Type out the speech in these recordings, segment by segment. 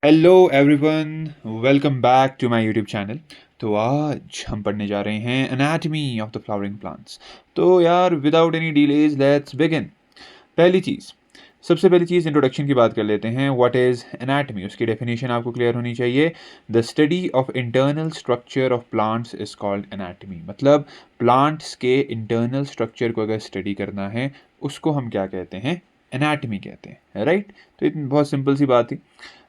Hello everyone, welcome back to my YouTube channel. तो आज हम पढ़ने जा रहे हैं anatomy of the flowering plants. तो यार without any delays let's begin. पहली चीज़ सबसे पहली चीज़ इंट्रोडक्शन की बात कर लेते हैं। व्हाट इज़ एनाटमी, उसकी डेफिनेशन आपको क्लियर होनी चाहिए। The study of internal structure of plants is called anatomy. मतलब प्लांट्स के इंटरनल स्ट्रक्चर को अगर स्टडी करना है उसको हम क्या कहते हैं, एनाटमी कहते हैं, राइट। तो इतनी बहुत सिंपल सी बात थी।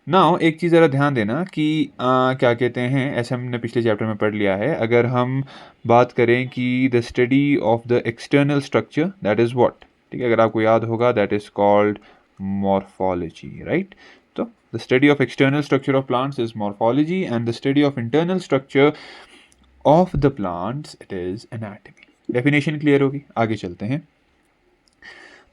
नाउ एक चीज़ ज़रा ध्यान देना कि क्या कहते हैं, ऐसे हमने पिछले चैप्टर में पढ़ लिया है। अगर हम बात करें कि the study of the external structure that is what, ठीक है, अगर आपको याद होगा that is called morphology, right. तो the study of external structure of plants is morphology and the study of internal structure of the plants it is anatomy. Definition clear होगी, आगे चलते हैं।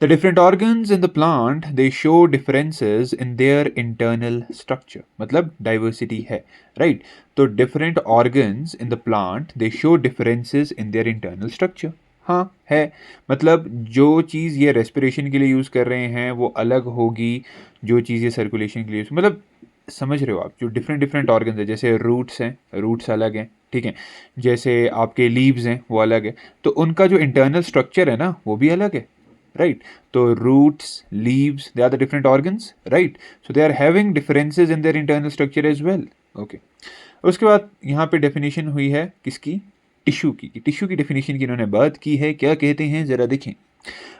The different organs in the plant they show differences in their internal structure. मतलब diversity है, right? तो different organs in the plant they show differences in their internal structure. हाँ है, मतलब जो चीज़ ये रेस्पिरेशन के लिए यूज़ कर रहे हैं वो अलग होगी, जो चीज़ ये सर्कुलेशन के लिए मतलब समझ रहे हो आप, जो डिफरेंट डिफरेंट ऑर्गन्स है, जैसे रूट्स हैं, रूट्स अलग हैं, ठीक है, जैसे आपके लीव्स हैं वो अलग है, तो उनका जो इंटरनल स्ट्रक्चर है ना वो भी अलग है, right? So roots, leaves, they are the different organs, right? So they are having differences in their internal structure as well. Okay. उसके बाद यहाँ पे डेफिनेशन हुई है किसकी, टिश्यू की। टिश्यू की डेफिनेशन की इन्होंने बात की है, क्या कहते हैं जरा देखें।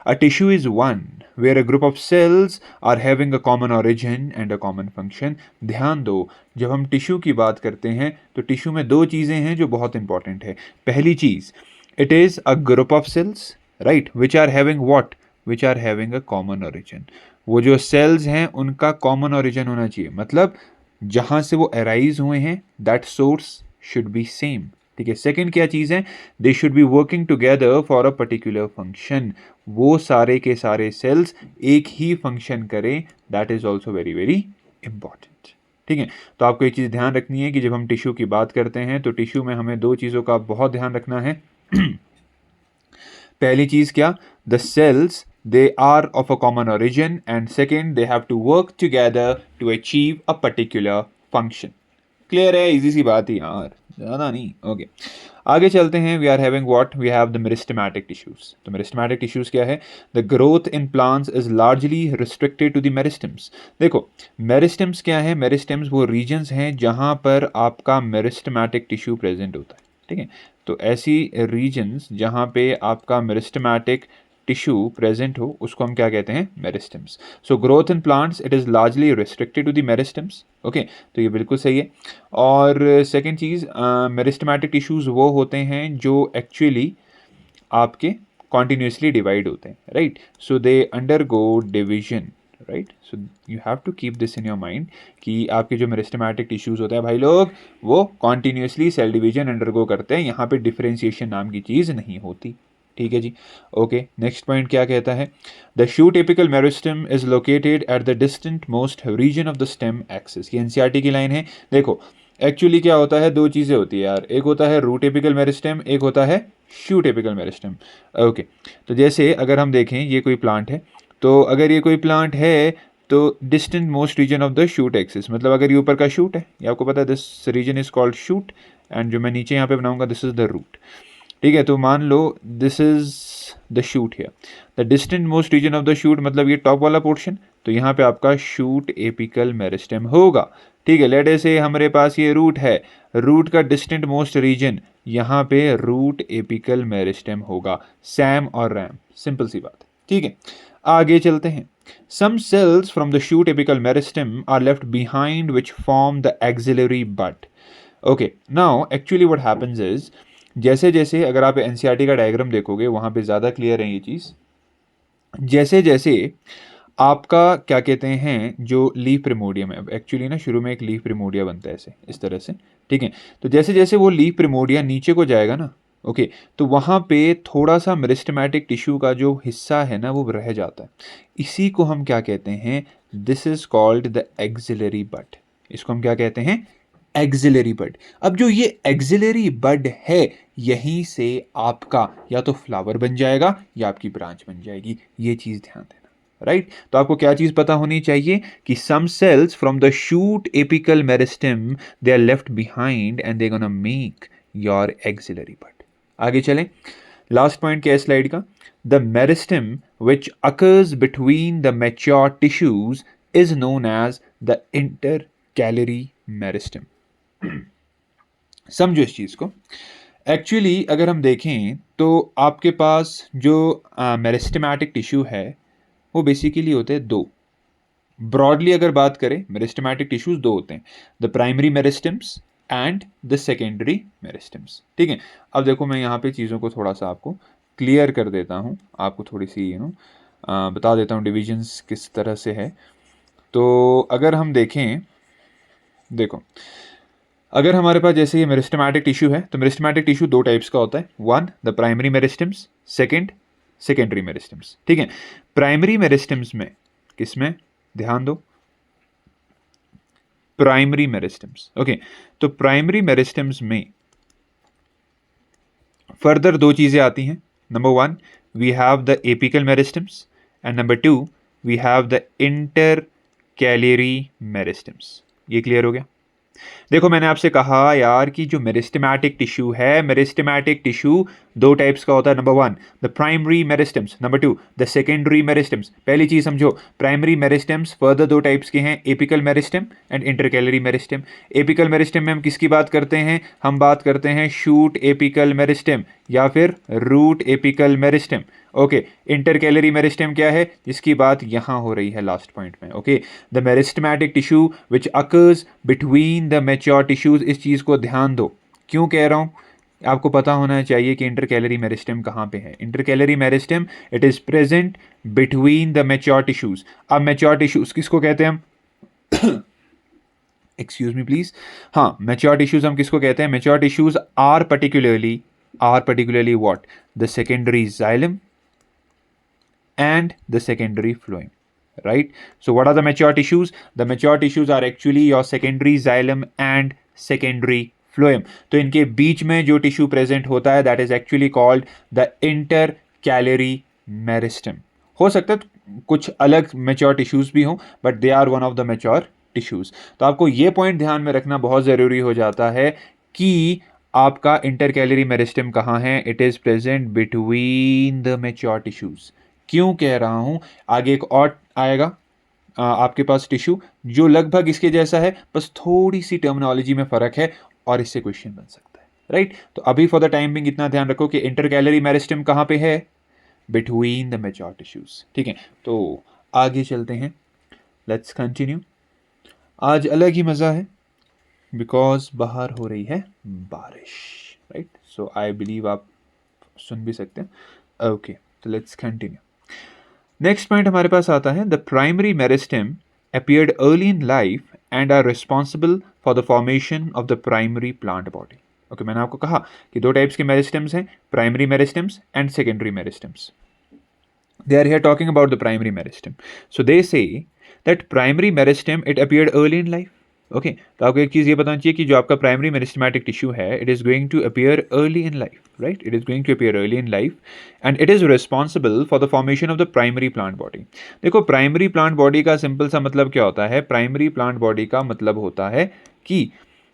A tissue is one where a group of cells are having a common origin and a common function. ध्यान दो, जब हम टिश्यू की बात करते हैं तो टिश्यू में दो चीज़ें हैं जो बहुत इंपॉर्टेंट है। पहली चीज़, it is a group of cells, right, which are having what, which are having a common origin. वो जो सेल्स हैं उनका कॉमन ओरिजिन होना चाहिए, मतलब जहाँ से वो अराइज हुए हैं that source should be same, ठीक है। सेकेंड क्या चीज़ है, they should be working together for a particular function. वो सारे के सारे सेल्स एक ही फंक्शन करें, that is also very very important, ठीक है। तो आपको ये चीज़ ध्यान रखनी है कि जब हम टिश्यू की बात करते हैं तो टिश्यू में हमें दो चीज़ों का बहुत ध्यान रखना है। पहली चीज़ क्या, the cells they are of a common origin and second they have to work together to achieve a particular function. Clear है, इजी सी बात है यार, ज़्यादा नहीं। ओके आगे चलते हैं। We are having what, we have the meristematic tissues. तो मेरिस्टेमेटिक टिश्यूज क्या है, the growth in plants is largely restricted to the meristems. देखो मेरिस्टेम्स क्या है, मेरिस्टेम्स वो रीजन्स हैं जहाँ पर आपका मेरिस्टेमेटिक टिश्यू प्रेजेंट होता है, ठीक है। तो ऐसी रीजन्स जहाँ पे आपका मेरिस्टेमेटिक टिश्यू प्रेजेंट हो उसको हम क्या कहते हैं, meristems. So growth in plants it is largely restricted to the meristems. Okay, तो ये बिल्कुल सही है। और सेकेंड चीज़, मेरिस्टेमेटिक टिश्यूज़ वो होते हैं जो एक्चुअली आपके कॉन्टीन्यूसली डिवाइड होते हैं, right. So they undergo division, right. So you have to keep this in your mind कि आपके जो मेरिस्टेमेटिक टिश्यूज़ होते हैं भाई लोग, वो कॉन्टीन्यूसली सेल डिवीजन अंडरगो करते हैं, यहाँ पे डिफरेंशिएशन नाम की चीज़ नहीं होती, ठीक है जी। ओके नेक्स्ट पॉइंट क्या कहता है, the shoot apical meristem is located at the distant most region of the stem axis. ये एनसीईआरटी की लाइन है। देखो एक्चुअली क्या होता है, दो चीज़ें होती है यार, एक होता है रूट एपिकल मेरिस्टेम, एक होता है शूट एपिकल मेरिस्टेम। ओके तो जैसे अगर हम देखें ये कोई प्लांट है, तो अगर ये कोई प्लांट है तो distant most region of the shoot axis, मतलब अगर ये ऊपर का शूट है, ये आपको पता है this region is called shoot and जो मैं नीचे यहाँ पे बनाऊंगा दिस इज द रूट, ठीक है। तो मान लो this is the shoot here, the distant most region of the shoot मतलब ये टॉप वाला पोर्शन, तो यहाँ पे आपका शूट एपिकल मेरिस्टेम होगा, ठीक है। लेट से हमारे पास ये रूट है, रूट का डिस्टेंट मोस्ट रीजन यहाँ पे रूट एपिकल मेरिस्टेम होगा, सैम और रैम, सिंपल सी बात, ठीक है। आगे चलते हैं। Some cells from the shoot apical meristem are left behind which form the axillary bud. Okay, now actually what happens is, जैसे जैसे अगर आप एनसीईआरटी का डायग्राम देखोगे वहाँ पे ज़्यादा क्लियर है ये चीज़, जैसे जैसे आपका क्या कहते हैं जो लीफ प्रिमोडियम है, एक्चुअली ना शुरू में एक लीफ प्रिमोडिया बनता है ऐसे इस तरह से, ठीक है। तो जैसे जैसे वो लीफ प्रिमोडिया नीचे को जाएगा ना, ओके, तो वहाँ पे थोड़ा सा मेरिस्टेमेटिक टिश्यू का जो हिस्सा है ना वो रह जाता है, इसी को हम क्या कहते हैं, this is called the axillary bud. इसको हम क्या कहते हैं, एक्सिलरी बड। अब जो ये एक्सिलरी बड है यहीं से आपका या तो फ्लावर बन जाएगा या आपकी ब्रांच बन जाएगी, ये चीज़ ध्यान देना, राइट तो आपको क्या चीज पता होनी चाहिए कि some cells from the shoot apical meristem they are left behind and they gonna make your axillary bud. आगे चलें, लास्ट पॉइंट क्या है स्लाइड का, the meristem which occurs between the mature tissues is known as the intercalary meristem. समझो इस चीज को, actually अगर हम देखें तो आपके पास जो मेरिस्टेमेटिक टिश्यू है वो बेसिकली होते हैं दो। ब्रॉडली अगर बात करें मेरिस्टेमेटिक टिश्यूज दो होते हैं, the primary meristems and the secondary meristems. ठीक है, अब देखो मैं यहाँ पे चीज़ों को थोड़ा सा आपको क्लियर कर देता हूँ, आपको थोड़ी सी बता देता हूँ डिविजन्स किस तरह से है। तो अगर हम देखें, देखो अगर हमारे पास जैसे ये मेरिस्टेमेटिक टिश्यू है तो मेरिस्टेमेटिक टिश्यू दो टाइप्स का होता है, one the primary meristems, second secondary meristems. ठीक है, प्राइमरी मेरिस्टेम्स में किसमें, ध्यान दो, प्राइमरी मेरिस्टेम्स। ओके, तो प्राइमरी मेरिस्टेम्स में फर्दर दो चीजें आती हैं, number one we have the apical meristems and number two we have the intercalary meristems. ये क्लियर हो गया। देखो मैंने आपसे कहा यार कि जो मेरिस्टेमेटिक टिश्यू है, मेरिस्टेमेटिक टिश्यू दो टाइप्स का होता है, number one the primary meristems, number two the secondary meristems. पहली चीज समझो, प्राइमरी मेरिस्टेम्स फर्दर दो टाइप्स के हैं, apical meristem and intercalary meristem. Apical meristem में हम किसकी बात करते हैं, हम बात करते हैं शूट एपिकल मेरिस्टेम या फिर root apical meristem. Okay, intercalary meristem क्या है, जिसकी बात यहां हो रही है लास्ट पॉइंट में। Okay, the meristematic tissue which occurs between the mature tissues. इस चीज को ध्यान दो, क्यों कह रहा हूं, आपको पता होना चाहिए कि इंटरकैलरी मेरिस्टेम कहां पे है। Intercalary meristem it is present between the mature tissues. अब मैच्योर टिश्यूज किसको कहते हैं हम एक्सक्यूज मी प्लीज, हाँ मैच्योर टिश्यूज हम किसको कहते हैं, mature tissues are particularly what, the secondary xylem and the secondary phloem, right? So what are the mature tissues? The mature tissues are actually your secondary xylem and secondary phloem. तो इनके बीच में जो tissue present होता है that is actually called the intercalary meristem. हो सकता है कुछ अलग mature tissues भी हों but they are one of the mature tissues. तो आपको ये पॉइंट ध्यान में रखना बहुत ज़रूरी हो जाता है कि आपका इंटरकैलरी मेरिस्टेम कहाँ है, it is present between the mature tissues. क्यों कह रहा हूं, आगे एक और आएगा आपके पास टिश्यू जो लगभग इसके जैसा है, बस थोड़ी सी टर्मिनोलॉजी में फर्क है और इससे क्वेश्चन बन सकता है, राइट? तो अभी फॉर द टाइम बिंग इतना ध्यान रखो कि इंटरकैलरी मेरिस्टेम कहां पे है, बिटवीन द मैच्योर टिश्यूज। ठीक है, तो आगे चलते हैं, लेट्स कंटिन्यू। आज अलग ही मजा है बिकॉज बाहर हो रही है बारिश, राइट? सो आई बिलीव आप सुन भी सकते हैं। ओके, तो लेट्स कंटिन्यू। नेक्स्ट पॉइंट हमारे पास आता है, the primary meristem appeared early in life and are responsible for the formation of the primary plant body. Okay, मैंने आपको कहा कि दो टाइप्स के मेरिस्टेम्स हैं, primary meristems and secondary meristems. They are here talking about the primary meristem. So they say that primary meristem it appeared early in life. Okay, तो आपको एक चीज़ ये बताना चाहिए कि जो आपका प्राइमरी मेरिस्टेमेटिक टिश्यू है it is going to appear early in life, right? It is going to appear early in life and it is responsible for the formation of the primary plant body. देखो primary plant body का simple सा मतलब क्या होता है, primary plant body का मतलब होता है कि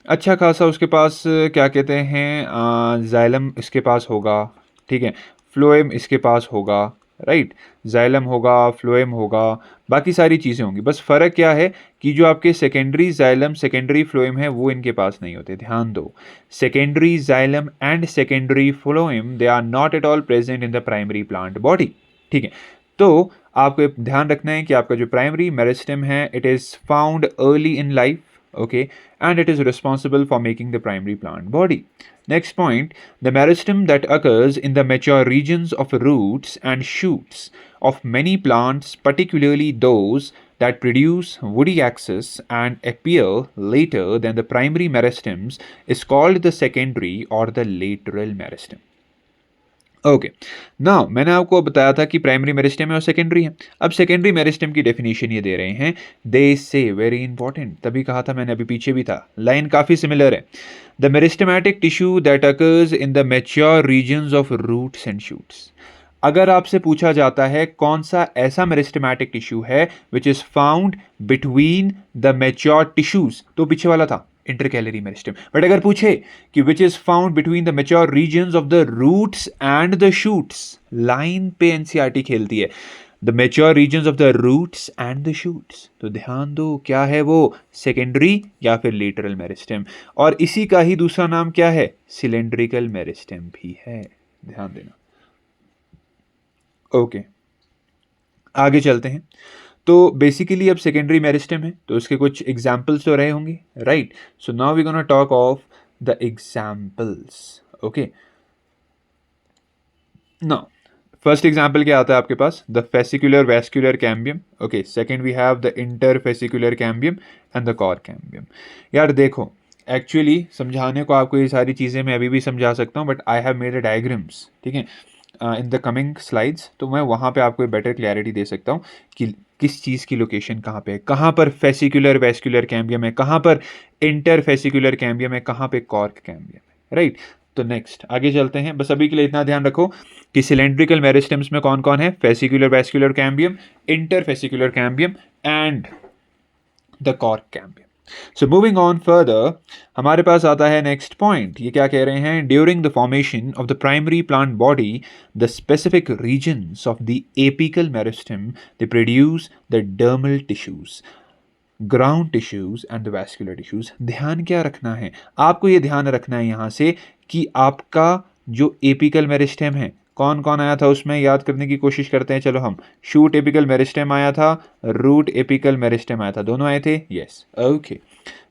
अच्छा खासा उसके पास क्या कहते हैं, जाइलम इसके पास होगा, ठीक है, फ्लोएम इसके पास होगा, राइट? जाइलम होगा, फ्लोएम होगा, बाकी सारी चीज़ें होंगी। बस फ़र्क क्या है कि जो आपके सेकेंडरी जाइलम सेकेंडरी फ्लोएम है वो इनके पास नहीं होते। ध्यान दो, secondary xylem and secondary phloem they are not at all present in the primary plant body. ठीक है, तो आपको ध्यान रखना है कि आपका जो प्राइमरी मेरिस्टेम है it is found early in life, okay, and it is responsible for making the primary plant body. Next point, the meristem that occurs in the mature regions of roots and shoots of many plants, particularly those that produce woody axis and appear later than the primary meristems, is called the secondary or the lateral meristem. Okay, now मैंने आपको बताया था कि primary meristem है और secondary है। अब secondary meristem की डेफिनेशन ये दे रहे हैं, दे से वेरी इंपॉर्टेंट, तभी कहा था मैंने, अभी पीछे भी था, लाइन काफ़ी सिमिलर है। The meristematic tissue that occurs in the mature regions of roots and shoots. अगर आपसे पूछा जाता है कौन सा ऐसा मेरिस्टेमेटिक टिश्यू है विच is found between the mature tissues, तो पीछे वाला था इंटरकैलरी मेरिस्टेम। बट अगर पूछे कि which is found between the mature regions of the roots and the shoots, line पे एनसीईआरटी खेलती है, the mature regions of the roots and the shoots, तो ध्यान दो क्या है वो, सेकेंडरी या फिर लेटरल मेरिस्टेम। और इसी का ही दूसरा नाम क्या है, सिलेंड्रिकल मेरिस्टेम भी है, ध्यान देना। ओके आगे चलते हैं। तो बेसिकली अब सेकेंडरी मेरिस्टेम है तो उसके कुछ एग्जाम्पल्स तो रहे होंगे, right. So now we gonna talk of the examples. Okay now first example क्या आता है आपके पास, the fascicular vascular cambium. Okay second we have the interfascicular cambium and the cork cambium. यार देखो एक्चुअली समझाने को आपको ये सारी चीज़ें मैं अभी भी समझा सकता हूँ, but I have made a diagrams, ठीक है, इन द कमिंग स्लाइड्स, तो मैं वहाँ पे आपको बेटर क्लैरिटी दे सकता हूँ कि किस चीज़ की लोकेशन कहाँ पे है, कहाँ पर फेसिकुलर वैस्कुलर कैम्बियम है, कहाँ पर इंटरफेसिकुलर कैम्बियम है, कहाँ पे कॉर्क कैम्बियम है, राइट। तो नेक्स्ट आगे चलते हैं। बस अभी के लिए इतना ध्यान रखो कि सिलेंड्रिकल मेरिस्टेम्स में कौन कौन है, fascicular vascular cambium, interfascicular cambium and the cork cambium. So moving on further, हमारे पास आता है नेक्स्ट पॉइंट। ये क्या कह रहे हैं, during the formation of the primary plant body the specific regions of the apical meristem they produce the dermal tissues, ground tissues and the vascular tissues. ध्यान क्या रखना है आपको, ये ध्यान रखना है यहाँ से कि आपका जो एपिकल मेरिस्टेम है कौन कौन आया था उसमें, याद करने की कोशिश करते हैं। चलो हम, शूट एपिकल मेरिस्टेम आया था, रूट एपिकल मेरिस्टेम आया था, दोनों आए थे, यस ओके।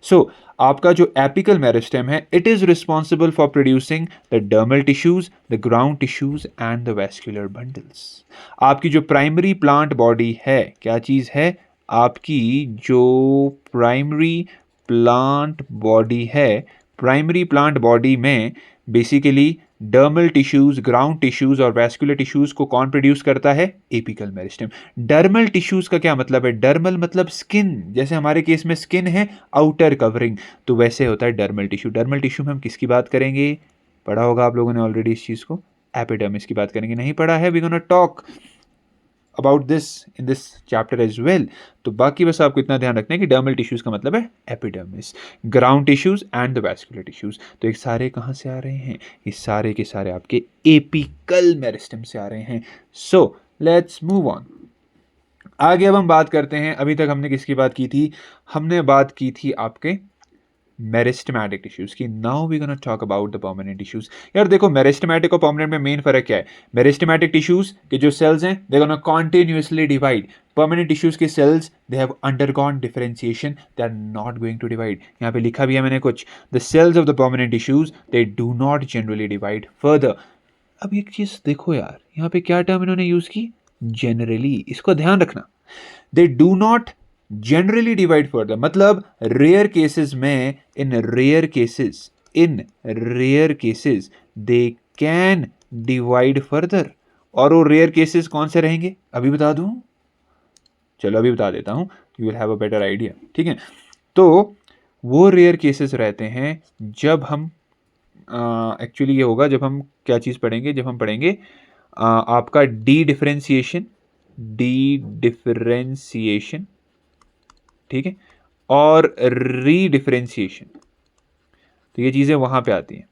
सो आपका जो एपिकल मेरिस्टेम है it is responsible for producing the dermal tissues, the ground tissues and the vascular bundles. आपकी जो प्राइमरी प्लांट बॉडी है क्या चीज़ है, आपकी जो प्राइमरी प्लांट बॉडी है, प्राइमरी प्लांट बॉडी में basically dermal tissues, ground tissues और वैस्कुलर टिश्यूज को कौन प्रोड्यूस करता है, एपिकल मेरिस्टेम। डर्मल टिश्यूज का क्या मतलब है, डर्मल मतलब स्किन, जैसे हमारे केस में स्किन है आउटर कवरिंग, तो वैसे होता है डर्मल टिश्यू। डर्मल टिश्यू में हम किसकी बात करेंगे, पढ़ा होगा आप लोगों ने ऑलरेडी इस चीज को, एपिडर्मिस की बात करेंगे, नहीं पढ़ा है we gonna talk about this in this chapter as well. तो बाकी बस आपको इतना ध्यान रखना है कि डर्मल टिश्यूज का मतलब है epidermis, ground tissues and the vascular tissues. तो ये सारे कहाँ से आ रहे हैं, ये सारे के सारे आपके एपिकल मेरिस्टेम से आ रहे हैं। सो लेट्स मूव ऑन। आगे अब हम बात करते हैं, अभी तक हमने किसकी बात की थी, हमने बात की थी आपके मेरिस्टेमेटिक टिश्यूज की। Now we gonna talk about the permanent tissues. यार देखो मेरिस्टेमेटिक और परमानेंट में मेन फर्क क्या है, मेरिस्टेमेटिक टिश्यूज के जो सेल्स हैं they gonna continuously divide, permanent tissues के cells they have undergone differentiation, they are not going to divide. यहाँ पे लिखा भी है मैंने कुछ, the cells of the permanent tissues they do not generally divide further. अब एक चीज देखो यार, यहाँ पे क्या टर्म इन्होंने यूज की, जनरली, इसको ध्यान रखना, they do not generally divide further, मतलब रेयर केसेस में, in rare cases they can divide further. और वो रेयर केसेस कौन से रहेंगे अभी बता दूं, चलो अभी बता देता हूं, you will have a better idea, ठीक है। तो वो रेयर केसेस रहते हैं जब हम एक्चुअली ये होगा जब हम क्या चीज़ पढ़ेंगे, जब हम पढ़ेंगे आपका डी डिफरेंशिएशन, ठीक है, और रीडिफरेंशिएशन, तो ये चीज़ें वहाँ पे आती हैं,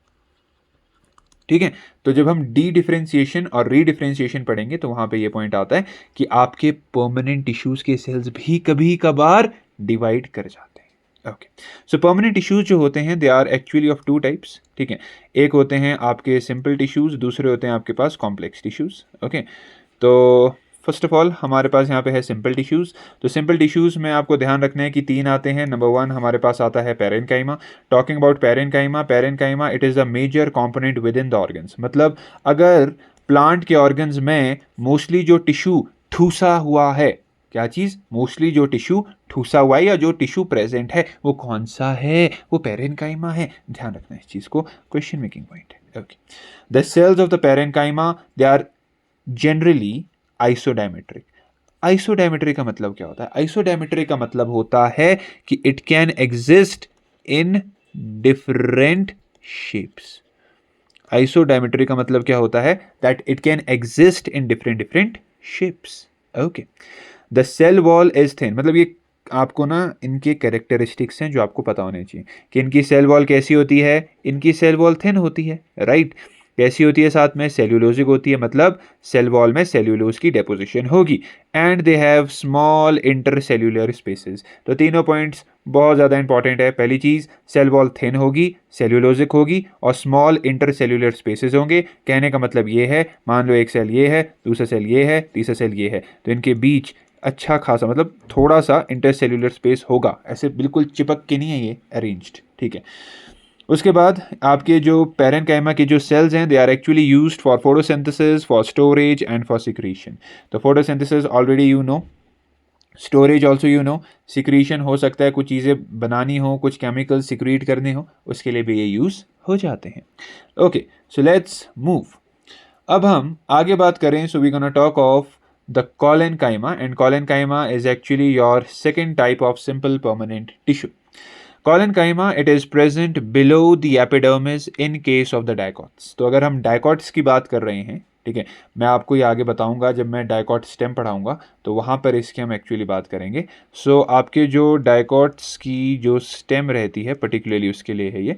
ठीक है। तो जब हम डी डिफरेंशिएशन और रीडिफरेंशिएशन पढ़ेंगे तो वहाँ पे ये पॉइंट आता है कि आपके परमानेंट टिश्यूज़ के सेल्स भी कभी कभार डिवाइड कर जाते हैं। ओके, सो परमानेंट टिश्यूज जो होते हैं they are actually of two types, ठीक है। एक होते हैं आपके सिंपल टिश्यूज़, दूसरे होते हैं आपके पास कॉम्प्लेक्स टिश्यूज़। ओके, तो फर्स्ट ऑफ ऑल हमारे पास यहाँ पे है सिंपल टिश्यूज़। तो सिंपल टिश्यूज़ में आपको ध्यान रखना है कि तीन आते हैं। नंबर वन हमारे पास आता है parenchyma. Talking about parenchyma it is the major component within the organs, मतलब अगर प्लांट के ऑर्गन्स में मोस्टली जो टिश्यू ठूसा हुआ है, क्या चीज़, मोस्टली जो टिश्यू ठूसा हुआ है या जो टिश्यू प्रेजेंट है वो कौन सा है, वो पेरेन्काइमा है। ध्यान रखना है इस चीज़ को, क्वेश्चन मेकिंग पॉइंट है। Okay, the cells of the parenchyma they are generally isodiametric. Isodiametric का मतलब क्या होता है, आइसोडायमेट्रिक का मतलब होता है कि it can exist in different shapes. Isodiametric का मतलब क्या होता है? That it can exist in different different shapes. Okay. The cell wall is thin, मतलब ये आपको ना इनके कैरेक्टरिस्टिक्स हैं जो आपको पता होने चाहिए कि इनकी सेल वॉल कैसी होती है. इनकी सेल वॉल थिन होती है, राइट. कैसी होती है? साथ में सेल्यूलोजिक होती है, मतलब सेल वॉल में सेल्यूलोज की डेपोजिशन होगी. And they have small intercellular spaces. तो तीनों पॉइंट्स बहुत ज़्यादा इंपॉर्टेंट है. पहली चीज़, सेल वॉल थिन होगी, सेल्यूलोजिक होगी और स्मॉल इंटरसेल्यूलर स्पेसेस होंगे. कहने का मतलब ये है, मान लो एक सेल ये है, दूसरा सेल ये है, तीसरा सेल ये है, तो इनके बीच अच्छा खासा, मतलब थोड़ा सा इंटरसेल्यूलर स्पेस होगा. ऐसे बिल्कुल चिपक के नहीं है ये अरेंज्ड, ठीक है. उसके बाद आपके जो पैरेन्काइमा के जो सेल्स हैं, they are actually used for photosynthesis, for storage and for secretion. तो photosynthesis already you know, storage also you know, secretion हो सकता है कुछ चीज़ें बनानी हो, कुछ केमिकल सिक्रीट करने हो, उसके लिए भी ये यूज़ हो जाते हैं. Okay, so let's move. अब हम आगे बात करें. So we gonna talk of the collenchyma, and collenchyma is actually your second type of simple permanent tissue. Collenchyma, it is present below the epidermis in case of the dicots. तो अगर हम dicots की बात कर रहे हैं, ठीक है, मैं आपको ये आगे बताऊंगा जब मैं डाइकॉट स्टेम पढ़ाऊंगा, तो वहाँ पर इसकी हम एक्चुअली बात करेंगे. सो आपके जो डाइकॉट्स की जो स्टेम रहती है पर्टिकुलरली उसके लिए है ये.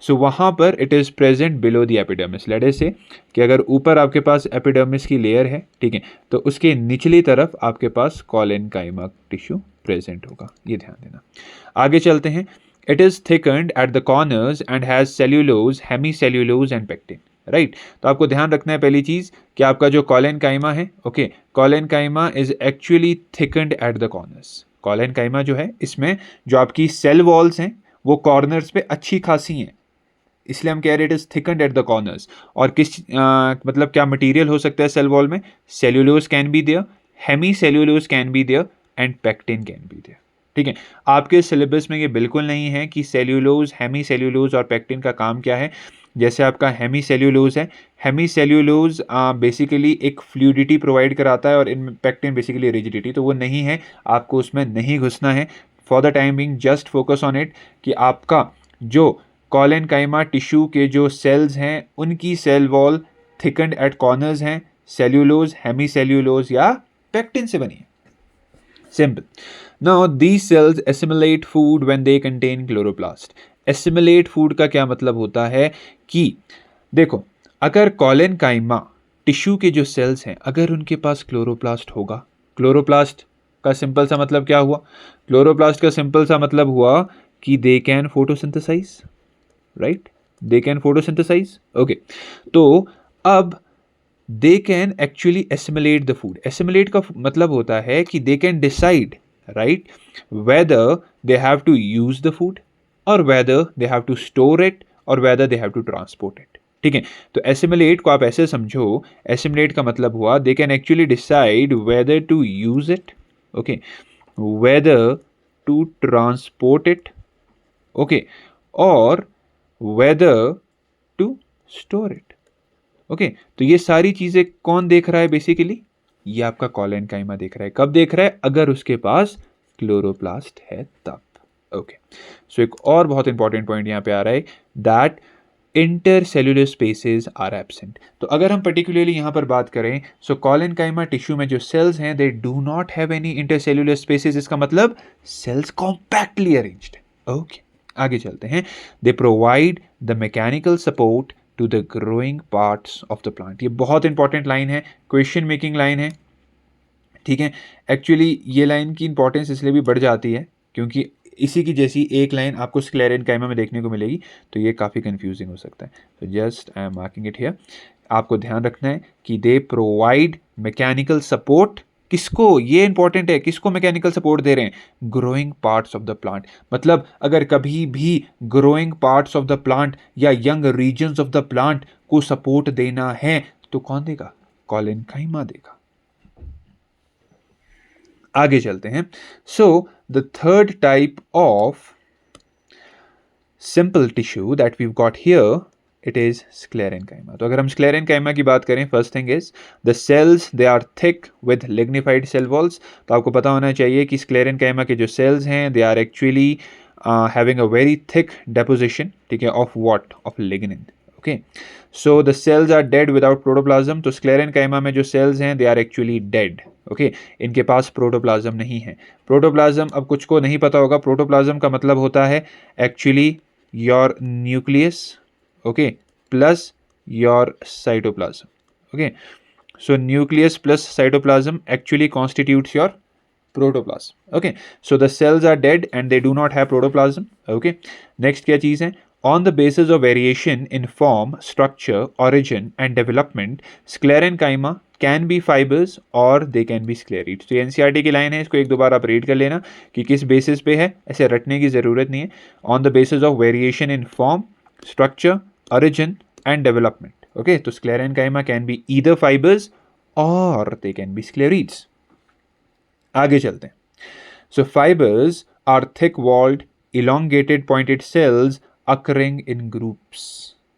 सो वहाँ पर it is present below the epidermis. Let us से कि अगर ऊपर आपके पास एपिडर्मिस की लेयर है, ठीक है, तो उसके निचली तरफ आपके पास कॉलेनकाइमा टिश्यू प्रेजेंट होगा. ये ध्यान देना. आगे चलते हैं. It is thickened at the corners and has cellulose, hemicellulose and pectin, right. तो आपको ध्यान रखना है पहली चीज़ कि आपका जो कॉलेनकाइमा है, okay, collenchyma is actually thickened at the corners. Collenchyma जो है इसमें जो आपकी सेल वॉल्स हैं वो कॉर्नर्स पे अच्छी खासी हैं, इसलिए हम कह रहे हैं it is thickened at the corners. और किस मतलब क्या मटेरियल हो सकता है सेल वॉल में? Cellulose can be there, hemicellulose can be there and pectin can be there. ठीक है, आपके सिलेबस में ये बिल्कुल नहीं है कि सेल्यूलोज, हेमी सेल्यूलोज और पेक्टिन का काम क्या है. जैसे आपका हेमी सेल्यूलोज है, हेमी सेल्यूलोज बेसिकली एक फ्लूइडिटी प्रोवाइड कराता है और इन पेक्टिन बेसिकली रिजिडिटी, तो वो नहीं है, आपको उसमें नहीं घुसना है. For the time being just focus on it कि आपका जो कॉलेनकाइमा टिश्यू के जो सेल्स हैं उनकी सेल वॉल थिकन्ड एट कॉर्नर्स हैं, सेल्यूलोज, हेमी सेल्यूलोज या पेक्टिन से बनी है. Simple. Now these cells assimilate food when they contain chloroplast. Assimilate food का क्या मतलब होता है कि देखो, अगर कॉलेनकाइमा टिश्यू के जो सेल्स हैं अगर उनके पास क्लोरोप्लास्ट होगा, क्लोरोप्लास्ट का सिंपल सा मतलब क्या हुआ? क्लोरोप्लास्ट का सिंपल सा मतलब हुआ कि they can photosynthesize, right, they can photosynthesize. Okay, तो अब they can actually assimilate the food. Assimilate का मतलब होता है कि they can decide, right, whether they have to use the food और whether they have to store it और whether they have to transport it. ठीक है, तो एसिमिलेट को आप ऐसे समझो, एसिमिलेट का मतलब हुआ they can actually decide whether to use it, okay, whether to transport it, okay, और whether to store it. Okay, तो ये सारी चीजें कौन देख रहा है बेसिकली? ये आपका कॉलेनकाइमा देख रहा है. कब देख रहा है? अगर उसके पास क्लोरोप्लास्ट है तब. ओके, सो एक और बहुत इंपॉर्टेंट पॉइंट यहां पे आ रहा है that intercellular spaces are absent. तो अगर हम पर्टिकुलरली यहां पर बात करें, सो कॉलेनकाइमा टिश्यू में जो सेल्स हैं they do not have any intercellular spaces. इसका मतलब सेल्स कॉम्पैक्टली अरेंज्ड है. ओके, आगे चलते हैं. They provide the mechanical support to the growing parts of the plant. ये बहुत इंपॉर्टेंट लाइन है, क्वेश्चन मेकिंग लाइन है. ठीक है, एक्चुअली ये लाइन की इंपॉर्टेंस इसलिए भी बढ़ जाती है क्योंकि इसी की जैसी एक लाइन आपको स्क्लेरेनकाइमा में देखने को मिलेगी, तो ये काफ़ी कंफ्यूजिंग हो सकता है. तो just I am marking it here. आपको ध्यान रखना है कि दे प्रोवाइड मैकेनिकल सपोर्ट. किसको? ये इंपॉर्टेंट है, किसको मैकेनिकल सपोर्ट दे रहे हैं? Growing parts of the plant. मतलब अगर कभी भी growing parts of the plant या young regions of the plant को सपोर्ट देना है तो कौन देगा? कॉलेनकाइमा देगा. आगे चलते हैं. So the third type of simple tissue that we got here, it is sclerenchyma. तो अगर हम स्क्लेरेनकाइमा की बात करें, first thing is the cells they are thick with lignified cell walls. तो आपको पता होना चाहिए कि स्क्लेरेनकाइमा के जो सेल्स हैं they are actually having a very thick deposition, ठीक है, of what? Of lignin. Okay, so the cells are dead without protoplasm. तो स्क्लेरेनकाइमा में जो सेल्स हैं they are actually dead. Okay, इनके पास प्रोटोप्लाज्म नहीं है। प्रोटोप्लाज्म, अब कुछ को नहीं पता होगा, प्रोटोप्लाज्म का मतलब होता है actually your nucleus, okay, plus your cytoplasm. Okay, so nucleus plus cytoplasm actually constitutes your protoplasm. Okay, so the cells are dead and they do not have protoplasm. Okay, next क्या चीज़ है, on the basis of variation in form, structure, origin and development, sclerenchyma can be fibers or they can be sclerites. तो NCERT की line है, इसको एक दो बार आप read कर लेना कि किस बेसिस पे है, ऐसे रटने की ज़रूरत नहीं है। on the basis of variation in form, structure, origin and development. Okay, तो sclerenchyma can be either fibers or they can be sclerites. आगे चलते हैं। So fibers are thick-walled, elongated pointed cells occurring in groups.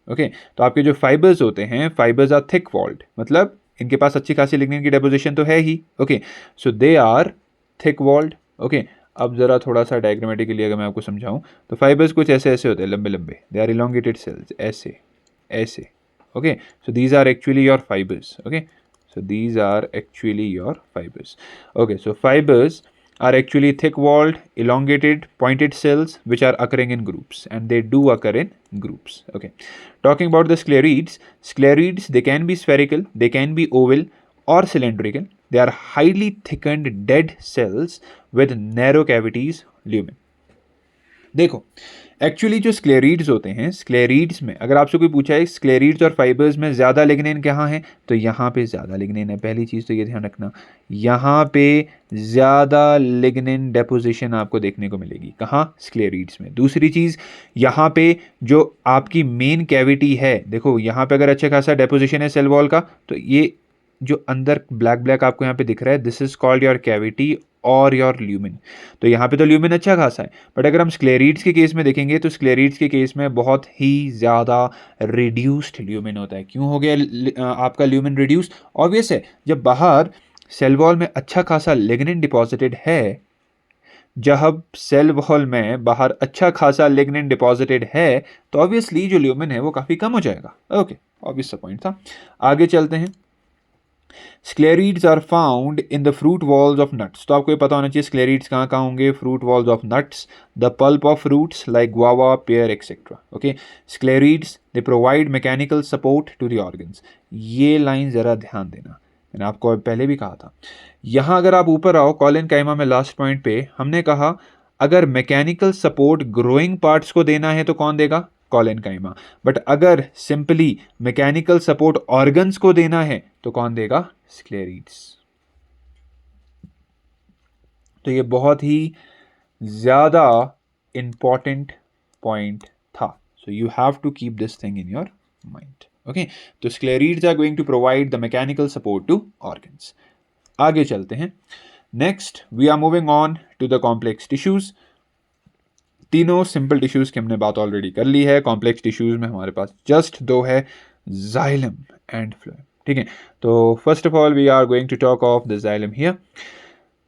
Okay, तो आपके जो fibers होते हैं, fibers are thick-walled, मतलब इनके पास अच्छी खासी लिग्निन की deposition तो है ही। Okay, so they are thick-walled. Okay, अब ज़रा थोड़ा सा डायग्रामेटिकली अगर मैं आपको समझाऊं तो फाइबर्स कुछ ऐसे ऐसे होते हैं, लंबे लंबे, दे आर elongated cells, ऐसे ऐसे। Okay, so these are actually your fibers. Okay, so these are actually your fibers. Okay, so fibers are actually thick-walled, elongated, pointed cells which are occurring in groups, and they do occur in groups. Okay, talking about the sclerids, sclerids, they can be spherical, they can be oval or cylindrical. They are highly thickened dead cells with narrow cavities, lumen. देखो, actually जो स्क्लेरिड्स होते हैं, स्क्लेरिड्स में अगर आपसे कोई पूछा है स्क्लेरिड्स और फाइबर्स में ज़्यादा लिग्निन कहाँ है, तो यहाँ पे ज़्यादा लिग्निन है। पहली चीज़ तो ये ध्यान रखना, यहाँ पे ज़्यादा लिग्निन डेपोजिशन आपको देखने को मिलेगी। कहाँ? स्क्लेरिड्स में। दूसरी चीज़, यहाँ पे जो आपकी मेन कैविटी है, देखो यहाँ पे अगर अच्छा खासा डेपोजिशन है सेल वॉल का, तो ये जो अंदर ब्लैक ब्लैक आपको यहाँ पे दिख रहा है, this is called your cavity और योर ल्यूमिन। तो यहाँ पे तो ल्यूमिन अच्छा खासा है, बट अगर हम स्क्लेरिड्स के केस में देखेंगे तो स्क्लेरिड्स के केस में बहुत ही ज़्यादा रिड्यूस्ड ल्यूमिन होता है। क्यों हो गया आपका ल्यूमिन रिड्यूस? ऑब्वियस है, जब बाहर सेल वॉल में अच्छा खासा लिग्निन डिपॉजिटेड है, जब सेल वॉल में बाहर अच्छा खासा लिग्निन डिपॉजिटेड है, तो ऑब्वियसली जो ल्यूमिन है वो काफ़ी कम हो जाएगा। ओके, ऑब्वियस सा पॉइंट था। आगे चलते हैं। Sclereids are found in the fruit walls of nuts. तो आपको ये पता होना चाहिए स्क्लेरिड्स कहाँ कहाँ होंगे, fruit walls of nuts, the pulp of fruits like guava, pear etcetera. Okay, sclereids they provide mechanical support to the organs. ये लाइन ज़रा ध्यान देना, मैंने आपको पहले भी कहा था। यहाँ अगर आप ऊपर आओ कॉलेनकाइमा में लास्ट पॉइंट पे हमने कहा अगर मैकेनिकल सपोर्ट ग्रोइंग पार्ट्स को देना है तो कौन देगा? कॉलेनकाइमा। बट अगर सिंपली मैकेनिकल सपोर्ट ऑर्गन्स को देना है तो कौन देगा? स्क्लेरिड्स। तो ये बहुत ही ज़्यादा इंपॉर्टेंट पॉइंट था, so you have to keep this thing in your mind. Okay, तो sclereids are going to provide the mechanical support to organs. आगे चलते हैं। Next we are moving on to the complex tissues. तीनों simple tissues की हमने बात already कर ली है। कॉम्प्लेक्स टिश्यूज में हमारे पास जस्ट दो है, जाइलम एंड फ्लोएम। ठीक है, तो first of all we are going to talk of the xylem here.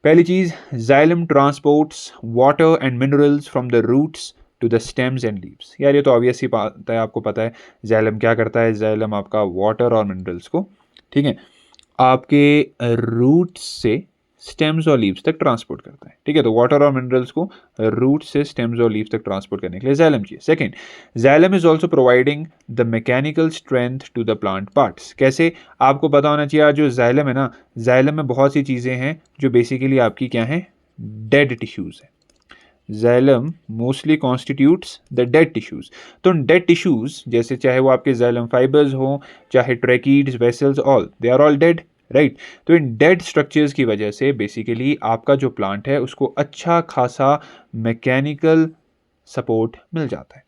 पहली चीज, xylem transports water and minerals from the roots to the stems and leaves. यार ये तो ऑब्वियस ही बात है, आपको पता है जाइलम क्या करता है। जाइलम आपका वाटर और मिनरल्स को, ठीक है, आपके रूट्स से स्टेम्स और लीव्स तक ट्रांसपोर्ट करता है। ठीक है, तो वाटर और मिनरल्स को रूट से स्टेम्स और लीव्स तक ट्रांसपोर्ट करने के लिए जाइलम चाहिए। Second, xylem is also providing the mechanical strength to the plant parts. कैसे? आपको पता होना चाहिए, जो जाइलम है ना, जाइलम में बहुत सी चीज़ें हैं जो बेसिकली आपकी क्या हैं? डेड टिश्यूज़ है। Xylem mostly constitutes the dead tissues. तो डेड टिश्यूज़ जैसे चाहे वो आपके जाइलम फाइबर्स हों, चाहे tracheids, vessels, all they are all dead, right. तो इन डेड स्ट्रक्चर्स की वजह से बेसिकली आपका जो प्लांट है उसको अच्छा खासा मैकेनिकल सपोर्ट मिल जाता है।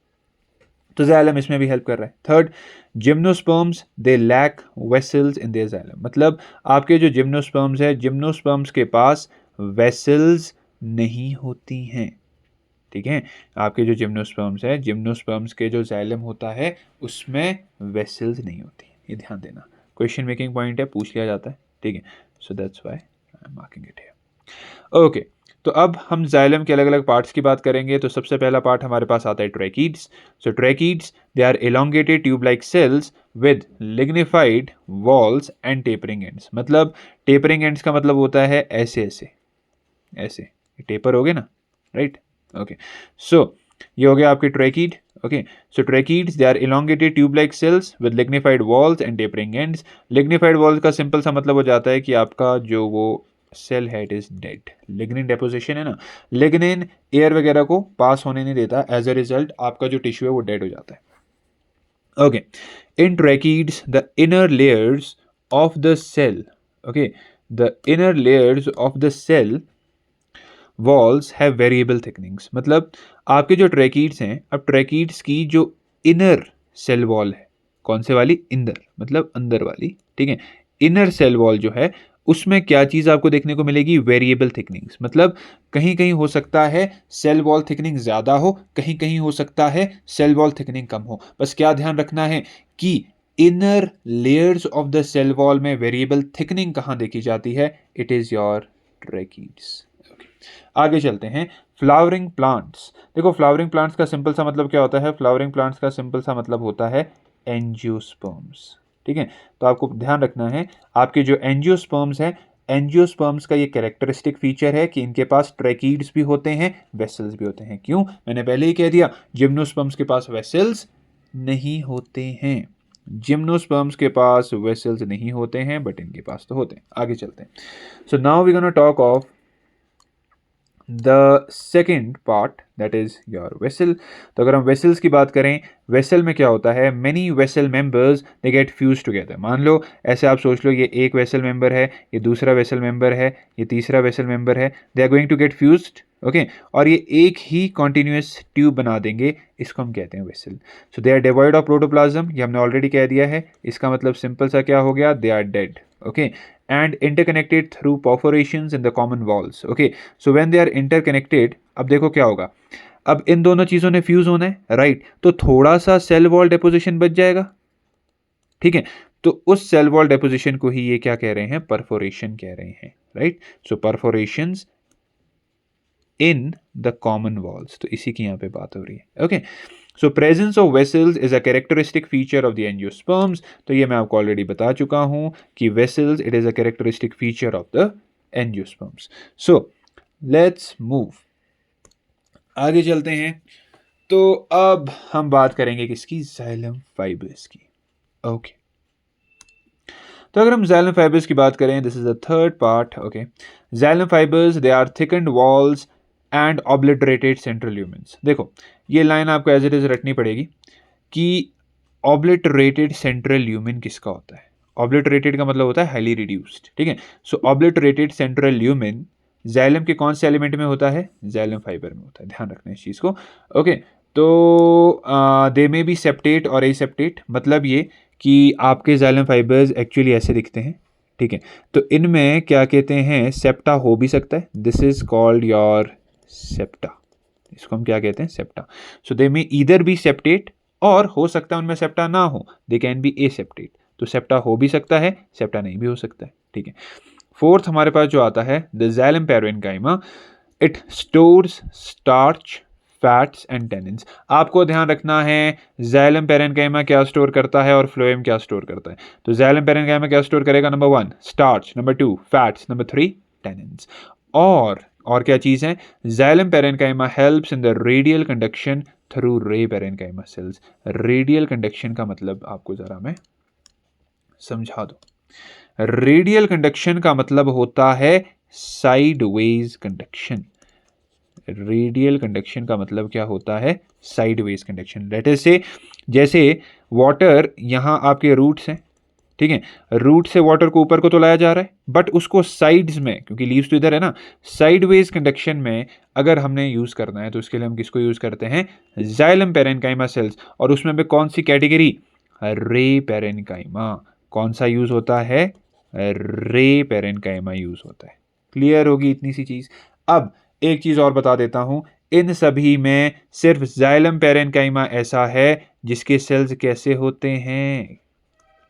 तो जाइलम इसमें भी हेल्प कर रहा है। Third, gymnosperms they lack vessels in their xylem. मतलब आपके जो जिम्नोस्पर्म्स है, जिम्नोस्पर्म्स के पास वेसल्स नहीं होती हैं। ठीक है, आपके जो जिम्नोस्पर्म्स है, जिम्नोस्पर्म्स के जो जाइलम होता है उसमें वेसल्स नहीं होती। ये ध्यान देना, क्वेश्चन मेकिंग पॉइंट है, पूछ लिया जाता है। ठीक है, so that's why I am marking it here. Okay, तो अब हम जाइलम के अलग अलग पार्ट्स की बात करेंगे। तो सबसे पहला पार्ट हमारे पास आता है tracheids. So tracheids they are elongated tube like cells with lignified walls and tapering ends. मतलब टेपरिंग एंड्स का मतलब होता है ऐसे ऐसे ऐसे, टेपर हो गए ना, राइट। ओके, सो ये हो गया आपके tracheid. Okay, so tracheids they are elongated tube-like cells with lignified walls and tapering ends. Lignified walls का सिंपल सा मतलब हो जाता है कि आपका जो वो सेल है it is dead. Lignin deposition है ना, लिग्निन एयर वगैरह को पास होने नहीं देता, एज अ रिजल्ट आपका जो टिश्यू है वो डेड हो जाता है। Okay, in tracheids the inner layers of the cell, okay, the inner layers of the cell walls have variable thickenings. मतलब आपके जो ट्रैकीड्स हैं, अब ट्रैकीड्स की जो इनर सेल वॉल है, कौन से वाली, इंदर मतलब अंदर वाली, ठीक है, इनर सेल वॉल जो है उसमें क्या चीज़ आपको देखने को मिलेगी, वेरिएबल थिकनिंग्स। मतलब कहीं कहीं हो सकता है सेल वॉल थिकनिंग ज़्यादा हो, कहीं कहीं हो सकता है सेल वॉल थिकनिंग कम हो। बस क्या ध्यान रखना है कि inner layers of the cell wall में वेरिएबल थिकनिंग कहाँ देखी जाती है, इट इज़ योर ट्रैकीड्स। आगे चलते हैं, फ्लावरिंग प्लांट्स। देखो फ्लावरिंग प्लांट्स का सिंपल सा मतलब क्या होता है, फ्लावरिंग प्लांट्स का सिंपल सा मतलब होता है एंजियोस्पर्म्स, ठीक है। तो आपको ध्यान रखना है आपके जो एंजियोस्पर्म्स हैं, एंजियोस्पर्म्स का ये कैरेक्टरिस्टिक फीचर है कि इनके पास ट्रैकीड्स भी होते हैं, वेसल्स भी होते हैं। क्यों, मैंने पहले ही कह दिया, जिम्नोस्पर्म्स के पास वेसल्स नहीं होते हैं, जिम्नोस्पर्म्स के पास वेसल्स नहीं होते हैं, बट इनके पास तो होते हैं। आगे चलते हैं। So now we gonna talk of the second part that is your vessel. तो अगर हम वेसल्स की बात करें, वेसल में क्या होता है, many vessel members they get fuse together. मान लो ऐसे आप सोच लो, ये एक वेसल मेंबर है, ये दूसरा वेसल मेंबर है, ये तीसरा वेसल मेंबर है, they are going to get fused, okay, और ये एक ही कॉन्टिन्यूस ट्यूब बना देंगे, इसको हम कहते हैं vessel. So they are devoid of protoplasm, ये हमने ऑलरेडी कह दिया है, इसका मतलब सिंपल सा क्या हो गया, they are dead, okay, and interconnected through perforations in the common walls. Okay, so when they are interconnected, अब देखो क्या होगा, अब इन दोनों चीजों ने फ्यूज होना है, राइट, तो थोड़ा सा सेल वॉल डेपोजिशन बच जाएगा, ठीक है। तो उस सेल वॉल डेपोजिशन को ही ये क्या कह रहे हैं, परफोरेशन कह रहे हैं, right. So perforations in the common walls, तो इसी की यहां पे बात हो रही है। Okay, so presence of vessels is a characteristic feature of the angiosperms. तो ये मैं आपको ऑलरेडी बता चुका हूं कि vessels it is a characteristic feature of the angiosperms. So let's move, आगे चलते हैं। तो अब हम बात करेंगे किसकी, जाइलम फाइबर्स की। ओके, तो अगर हम जाइलम फाइबर्स की बात करें, this is the third part. Okay, xylem fibres they are thickened walls and obliterated central lumens. देखो ये लाइन आपको एज इट इज रटनी पड़ेगी कि ऑब्लिटरेटेड सेंट्रल ल्यूमेन किसका होता है। ऑब्लिटरेटेड का मतलब होता है हाईली रिड्यूस्ड, ठीक है। सो ऑब्लिटरेटेड सेंट्रल ल्यूमेन जाइलम के कौन से एलिमेंट में होता है, जाइलम फाइबर में होता है, ध्यान रखना इस चीज़ को। ओके, तो दे में बी सेप्टेट और एसेप्टेट, मतलब ये कि आपके जाइलम फाइबर्स एक्चुअली ऐसे दिखते हैं, ठीक है। तो इनमें क्या कहते हैं, सेप्टा हो भी सकता है, this is called your septa, इसको हम क्या कहते हैं, सेप्टा। सो दे में ईदर बी सेप्टेट, और हो सकता है उनमें सेप्टा ना हो, दे कैन बी एसेप्टेट। तो सेप्टा हो भी सकता है, सेप्टा नहीं भी हो सकता है, ठीक है। फोर्थ हमारे पास जो आता है, the xylem parenchyma, it stores starch, fats and tannins. आपको ध्यान रखना है जाइलम पैरेन्काइमा क्या स्टोर करता है और फ्लोएम क्या स्टोर करता है। तो जाइलम पैरेन्काइमा क्या स्टोर करेगा, number 1 starch, number 2 fats, number 3 tannins. और क्या चीज़ है, xylem parenchyma helps in the radial conduction through रे पैरेन्काइमा सेल्स। रेडियल कंडक्शन का मतलब आपको ज़रा मैं समझा दूँ, रेडियल कंडक्शन का मतलब होता है साइडवेज कंडक्शन। रेडियल कंडक्शन का मतलब क्या होता है, साइडवेज कंडक्शन। लेट अस से जैसे वाटर यहाँ आपके रूट्स हैं, ठीक है, रूट से वाटर को ऊपर को तो लाया जा रहा है, बट उसको साइड्स में, क्योंकि लीव्स तो इधर है ना, साइडवेज कंडक्शन में अगर हमने यूज करना है तो उसके लिए हम किसको यूज करते हैं, जाइलम पैरेन्काइमा सेल्स। और उसमें भी कौन सी कैटेगरी, रे पैरेन्काइमा। कौन सा यूज होता है, रे पैरेन्काइमा यूज होता है। क्लियर होगी इतनी सी चीज। अब एक चीज और बता देता हूं, इन सभी में सिर्फ जाइलम पैरेन्काइमा ऐसा है जिसके सेल्स कैसे होते हैं,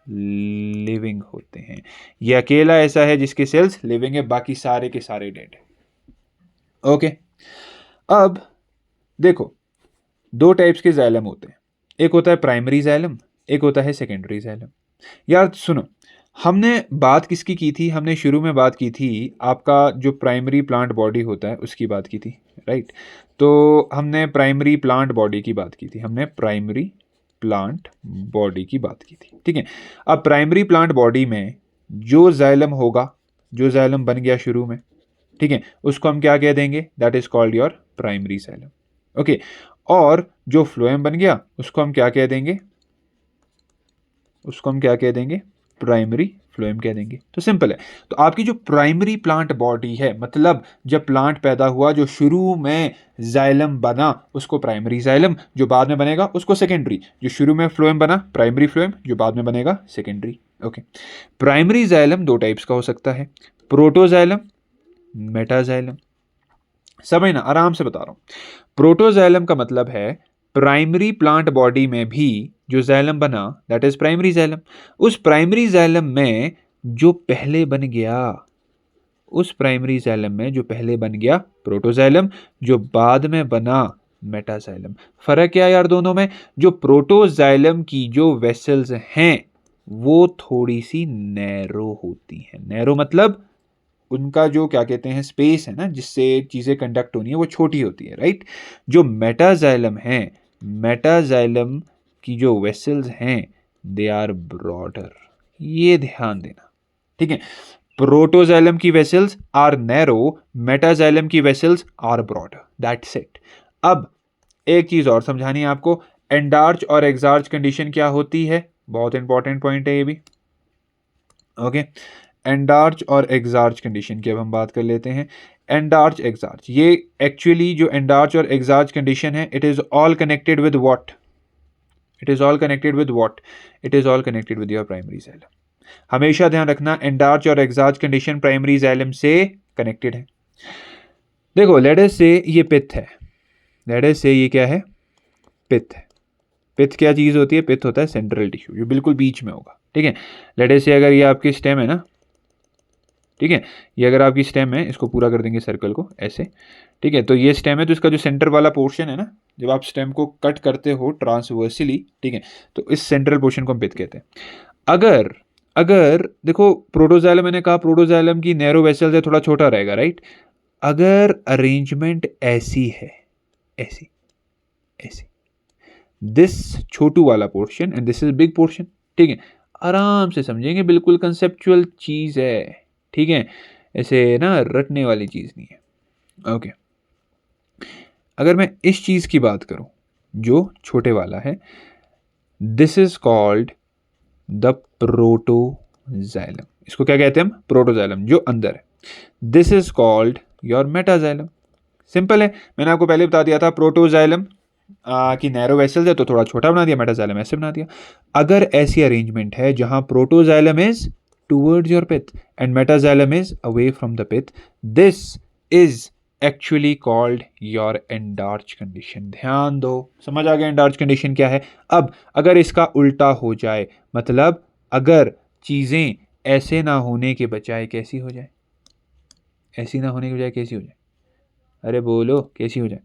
लिविंग होते हैं। ये अकेला ऐसा है जिसके सेल्स लिविंग है, बाकी सारे के सारे डेड है। ओके, अब देखो, दो टाइप्स के जाइलम होते हैं, एक होता है प्राइमरी जाइलम, एक होता है सेकेंडरी जाइलम। यार सुनो, हमने बात किसकी की थी? हमने शुरू में बात की थी आपका जो प्राइमरी प्लांट बॉडी होता है उसकी बात की थी, राइट? तो हमने प्राइमरी प्लांट बॉडी की बात की थी, हमने प्राइमरी प्लांट बॉडी की बात की थी, ठीक है। अब प्राइमरी प्लांट बॉडी में जो जाइलम होगा, जो जाइलम बन गया शुरू में, ठीक है, उसको हम क्या कह देंगे? That is called your primary xylem. Okay, और जो फ्लोएम बन गया उसको हम क्या कह देंगे? उसको हम क्या कह देंगे? प्राइमरी फ्लोएम कह देंगे। तो सिंपल है। तो आपकी जो प्राइमरी प्लांट बॉडी है, मतलब जब प्लांट पैदा हुआ, जो शुरू में जाइलम बना उसको प्राइमरी जाइलम, जो बाद में बनेगा उसको सेकेंडरी। जो शुरू में फ्लोएम बना प्राइमरी फ्लोएम, जो बाद में बनेगा सेकेंडरी। ओके, प्राइमरी जाइलम दो टाइप्स का हो सकता है, प्रोटोजाइलम, मेटाजाइलम। समझना, आराम से बता रहा हूं। प्रोटोजाइलम का मतलब है प्राइमरी प्लांट बॉडी में भी जो जाइलम बना दैट इज प्राइमरी जाइलम। उस प्राइमरी जाइलम में जो पहले बन गया, उस प्राइमरी जाइलम में जो पहले बन गया प्रोटोजाइलम, जो बाद में बना मेटाजाइलम। फर्क क्या है यार दोनों में? जो प्रोटोजाइलम की जो वेसल्स हैं वो थोड़ी सी नैरो होती हैं। नैरो मतलब उनका जो क्या कहते हैं स्पेस है ना जिससे चीज़ें कंडक्ट होनी है वो छोटी होती है, राइट? जो मेटाजाइलम है, मेटाजाइलम की जो वेसल्स हैं दे आर ब्रॉडर। ये ध्यान देना, ठीक है। प्रोटोजाइलम की वेसल्स आर नैरो, मेटाजाइलम की vessels are broader, that's it. अब एक चीज और समझानी है आपको, एंडार्च और एक्सार्च कंडीशन क्या होती है? बहुत इंपॉर्टेंट पॉइंट है ये भी। ओके, एंडार्च और एक्सार्च कंडीशन की अब हम बात कर लेते हैं। एंडार्च एक्सार्च, ये एक्चुअली जो एंडार्च और एक्सार्च कंडीशन है, it is all connected with what? It is all connected with what? It is all connected with your primary xylem. हमेशा ध्यान रखना, एंडार्च और एक्सार्च कंडीशन प्राइमरी जाइलम से connected है। देखो, लेट अस से ये पिथ है, लेट अस से ये क्या है? पिथ है। पिथ क्या चीज होती है? पिथ होता है सेंट्रल टिश्यू जो बिल्कुल बीच में होगा, ठीक है। लेट अस से अगर ये आपकी स्टेम है ना, ठीक है, ये अगर आपकी स्टेम है, इसको पूरा कर देंगे सर्कल को ऐसे, ठीक है। तो ये स्टेम है, तो इसका जो सेंटर वाला पोर्शन है ना, जब आप स्टेम को कट करते हो ट्रांसवर्सली, ठीक है, तो इस सेंट्रल पोर्शन को हम पिथ कहते हैं। अगर अगर देखो, प्रोटोजाइलम मैंने कहा प्रोटोजाइलम की नैरो वेसल्स है, थोड़ा छोटा रहेगा, राइट? अगर अरेंजमेंट ऐसी है, ऐसी ऐसी, दिस छोटू वाला portion and this is big portion, ठीक है, आराम से समझेंगे, बिल्कुल कंसेप्चुअल चीज है, ठीक है, ऐसे ना रटने वाली चीज नहीं है। ओके, अगर मैं इस चीज की बात करूं जो छोटे वाला है, this is called the protoxylem. इसको क्या कहते हैं हम? प्रोटोजाइलम, जो अंदर है। This is called your metaxylem. Simple है, मैंने आपको पहले बता दिया था प्रोटोजाइलम की नैरो वेसल्स है तो थोड़ा छोटा बना दिया, मेटाजाइलम ऐसे बना दिया। अगर ऐसी अरेंजमेंट है जहां protoxylem is towards your pith and metaxylem is away from the pith, this is actually called your endarch condition. ध्यान दो, समझ आ गया एंडार्च कंडीशन क्या है? अब अगर इसका उल्टा हो जाए, मतलब अगर चीजें ऐसे ना होने के बजाय कैसी हो जाए? ऐसी ना होने के बजाय कैसी हो जाए? अरे बोलो, कैसी हो जाए?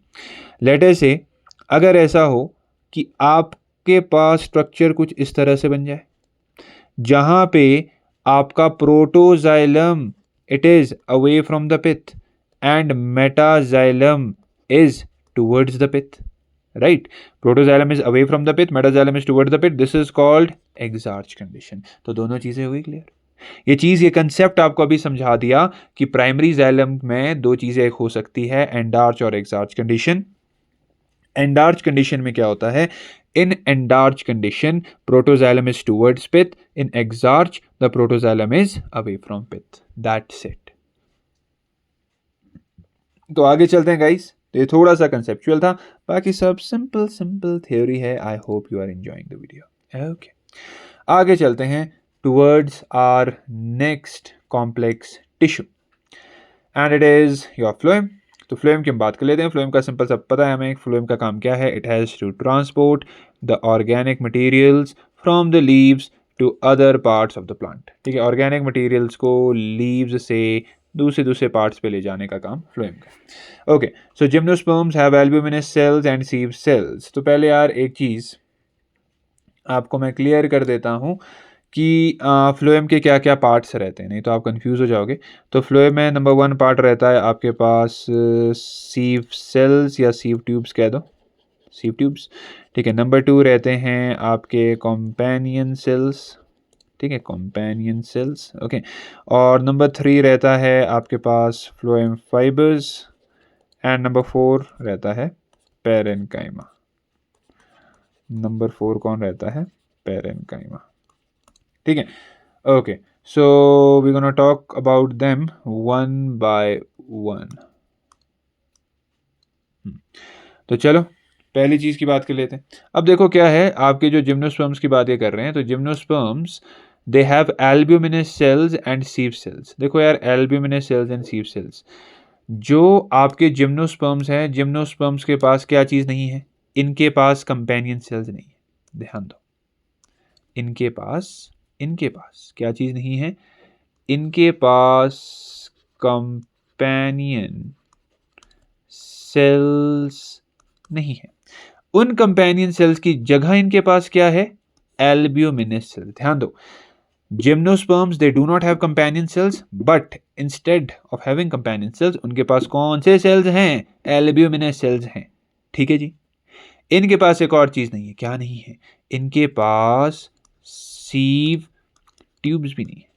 लेटर से अगर ऐसा हो कि आपके पास स्ट्रक्चर कुछ इस तरह से बन जाए जहां पे आपका protoxylem it is away from the pith and metaxylem is towards the pith, right? Protoxylem is away from the pith, metaxylem is towards the pith, this is called exarch condition. तो दोनों चीजें हुई क्लियर? ये चीज, ये concept आपको अभी समझा दिया कि प्राइमरी जाइलम में दो चीजें एक हो सकती है, एंडार्च और एक्सार्च कंडीशन। एंडार्च कंडीशन में क्या होता है? In endarch condition protoxylem is towards pith, in exarch the protoxylem is away from pith, that's it. तो आगे चलते हैं गाइस, तो ये थोड़ा सा कंसेप्चुअल था, बाकी सब सिंपल सिंपल थ्योरी है। I hope you are enjoying the video. Okay, आगे चलते हैं towards our next complex tissue and it is your phloem. तो फ्लोएम की हम बात कर लेते हैं। फ्लोएम का सिंपल सब पता है हमें, फ्लोएम का काम क्या है? It has to transport the organic materials from the leaves to other parts of the plant, ठीक है। ऑर्गेनिक मटेरियल्स को लीव्स से दूसरे पार्ट्स पे ले जाने का काम फ्लोएम का। Okay, so gymnosperms have albuminous cells and sieve cells. तो पहले यार एक चीज़ आपको मैं क्लियर कर देता हूँ कि फ्लोएम के क्या क्या पार्ट्स रहते हैं, नहीं तो आप कंफ्यूज हो जाओगे। तो फ्लोएम में नंबर 1 पार्ट रहता है आपके पास सीव सेल्स या सीव ट्यूब्स कह दो, सीव ट्यूब्स, ठीक है। नंबर 2 रहते हैं आपके कॉम्पेनियन सेल्स, ठीक है, कॉम्पेनियन सेल्स, ओके। और नंबर 3 रहता है आपके पास फ्लोएम फाइबर्स एंड नंबर 4 रहता है पेरेन्काइमा। नंबर 4 कौन रहता है? पेरेन्काइमा, ठीक है। Okay, so we gonna talk about them one by one. तो चलो पहली चीज़ की बात कर लेते हैं। अब देखो क्या है, आपके जो जिम्नोस्पर्म्स की बात ये कर रहे हैं, तो gymnosperms they have albuminous cells and sieve cells. देखो यार, albuminous cells and sieve cells, जो आपके जिम्नोस्पर्म्स हैं, जिम्नोस्पर्म्स के पास क्या चीज़ नहीं है? इनके पास कंपेनियन सेल्स नहीं है। ध्यान दो, इनके पास क्या चीज़ नहीं है? इनके पास कंपेनियन सेल्स नहीं है। उन कंपेनियन सेल्स की जगह इनके पास क्या है? Albuminous cell. ध्यान दो, gymnosperms they do not have companion cells, but instead of having companion cells उनके पास कौन से सेल्स हैं? एल्ब्यूमिनस सेल्स हैं, ठीक है जी। इनके पास एक और चीज नहीं है, क्या नहीं है? इनके पास सीव ट्यूब्स भी नहीं है।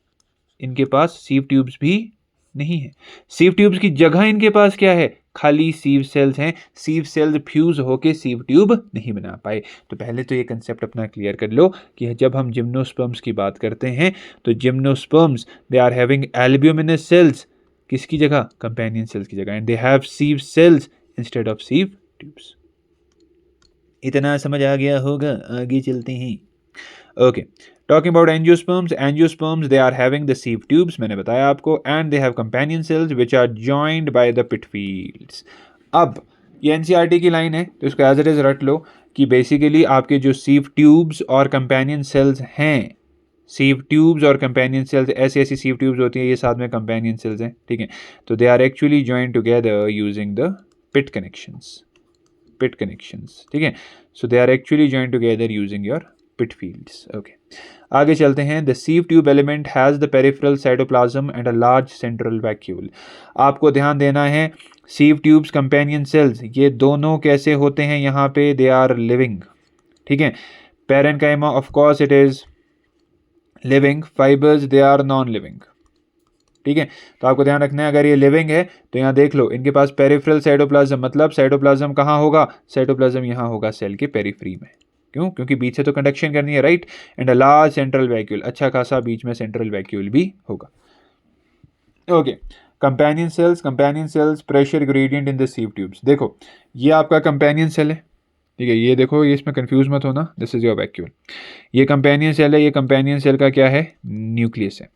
इनके पास सीव ट्यूब्स भी नहीं है। सीव ट्यूब्स की जगह इनके पास क्या है? खाली सीव सेल्स हैं। सीव सेल्स फ्यूज होके सीव ट्यूब नहीं बना पाए। तो पहले तो ये कंसेप्ट अपना क्लियर कर लो कि जब हम जिम्नोस्पर्म्स की बात करते हैं तो gymnosperms they are having albuminous cells, किसकी जगह? कंपेनियन सेल्स की जगह, and they have sieve cells instead of sieve tubes. इतना समझ आ गया होगा, आगे चलते हैं। Okay, talking about angiosperms, angiosperms they are having the sieve tubes, मैंने बताया आपको, and they have companion cells which are joined by the pit fields. अब ये एनसीईआरटी की लाइन है, तो इसको एज इट इज रट लो कि बेसिकली आपके जो सीव ट्यूब्स और कंपेनियन सेल्स हैं, सीव ट्यूब्स और कंपेनियन सेल्स, ऐसी ऐसी सीव ट्यूब्स होती हैं, ये साथ में कंपेनियन सेल्स हैं, ठीक है। तो they are actually joined together using the pit connections, ठीक है। So they are actually joined together using your pit fields, okay. आगे चलते हैं। The sieve tube element has the peripheral cytoplasm and a large central vacuole. आपको ध्यान देना है, sieve tubes, companion cells, ये दोनों कैसे होते हैं यहाँ पे? दे आर लिविंग, ठीक है। Parenchyma of course it is living, fibres they are non living, ठीक है। तो आपको ध्यान रखना है, अगर ये लिविंग है तो यहाँ देख लो, इनके पास पेरिफेरल साइटोप्लाज्म, मतलब साइटोप्लाज्म कहाँ होगा? साइटोप्लाज्म यहाँ होगा सेल के पेरिफ्री में। क्यों? क्योंकि बीच से तो कंडक्शन करनी है, right. And a large central vacuole, अच्छा खासा बीच में सेंट्रल वैक्यूल भी होगा, okay. Companion cells pressure gradient in the sieve tubes. देखो ये आपका कंपेनियन सेल है, ठीक है। ये देखो, ये इसमें कंफ्यूज मत होना, दिस इज योर वैक्यूल। ये कंपेनियन सेल है, ये कंपेनियन सेल का क्या है? न्यूक्लियस है।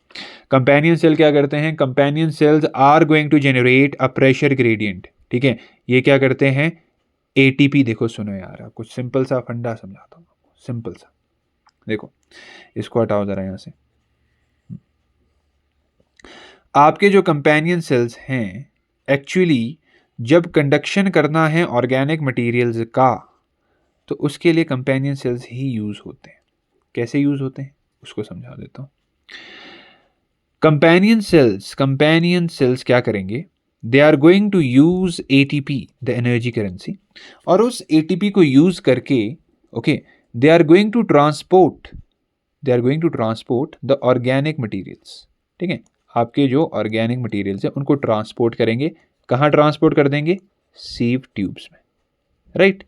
कंपेनियन सेल क्या करते हैं? Companion cells are going to generate a pressure gradient, ठीक है। ये क्या करते हैं? एटीपी। देखो सुनो यार, आपको सिंपल सा फंडा समझाता हूँ, सिंपल सा। देखो इसको हटाओ जरा यहाँ से। आपके जो कंपेनियन सेल्स हैं, एक्चुअली जब कंडक्शन करना है ऑर्गेनिक मटेरियल्स का, तो उसके लिए कंपेनियन सेल्स ही यूज होते हैं। कैसे यूज होते हैं उसको समझा देता हूँ। कंपेनियन सेल्स क्या करेंगे? They are going to use ATP, the energy currency, और उस एटीपी को यूज करके, okay, they are going to transport the organic materials, ठीक है। आपके जो ऑर्गेनिक मटेरियल्स हैं उनको ट्रांसपोर्ट करेंगे। कहाँ ट्रांसपोर्ट कर देंगे? सीव ट्यूब्स में, राइट।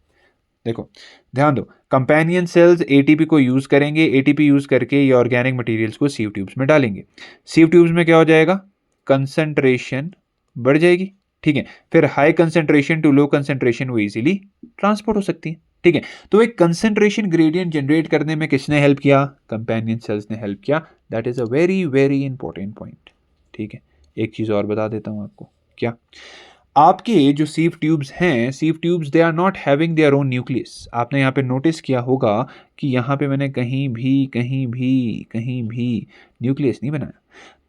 देखो ध्यान दो, कंपेनियन सेल्स एटीपी को यूज करेंगे, एटीपी यूज करके ये ऑर्गेनिक मटेरियल्स को सीव ट्यूब्स में डालेंगे। सीव ट्यूब्स में क्या हो जाएगा? कंसंट्रेशन बढ़ जाएगी, ठीक है। फिर high concentration to low concentration वो इजीली ट्रांसपोर्ट हो सकती है, ठीक है। तो एक कंसंट्रेशन ग्रेडियंट जनरेट करने में किसने हेल्प किया? कंपेनियन सेल्स ने हेल्प किया। That is a very very important point, ठीक है। एक चीज और बता देता हूं आपको, क्या? आपके जो सीव ट्यूब्स हैं, sieve tubes they are not having their own nucleus. आपने यहाँ पे नोटिस किया होगा कि यहाँ पे मैंने कहीं भी न्यूक्लियस नहीं बनाया।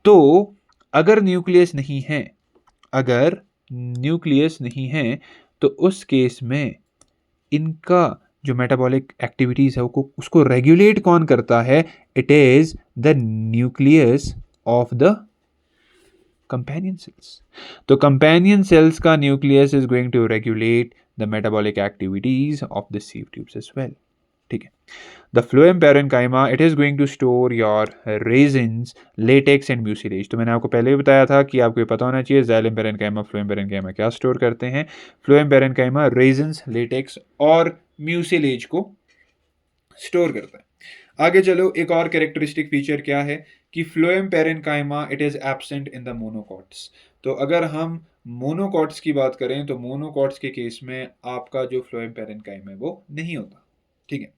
तो अगर न्यूक्लियस नहीं है, अगर न्यूक्लियस नहीं है तो उस केस में इनका जो मेटाबॉलिक एक्टिविटीज है उसको रेगुलेट कौन करता है? It is the nucleus of the companion cells. तो कंपेनियन सेल्स का nucleus is going to regulate the metabolic activities of the sieve tubes as well. ठीक है. The phloem parenchyma, it is going to store your raisins, latex and mucilage. तो मैंने आपको पहले भी बताया था कि आपको ये पता होना चाहिए xylem parenchyma, phloem parenchyma क्या स्टोर करते हैं. phloem parenchyma raisins, latex और mucilage को स्टोर करता है. आगे चलो, एक और कैरेक्टरिस्टिक फीचर क्या है कि phloem parenchyma it is absent in the monocots. तो अगर हम मोनोकॉट्स की बात करें तो मोनोकॉट्स के केस में आपका जो phloem parenchyma है वो नहीं होता. ठीक है.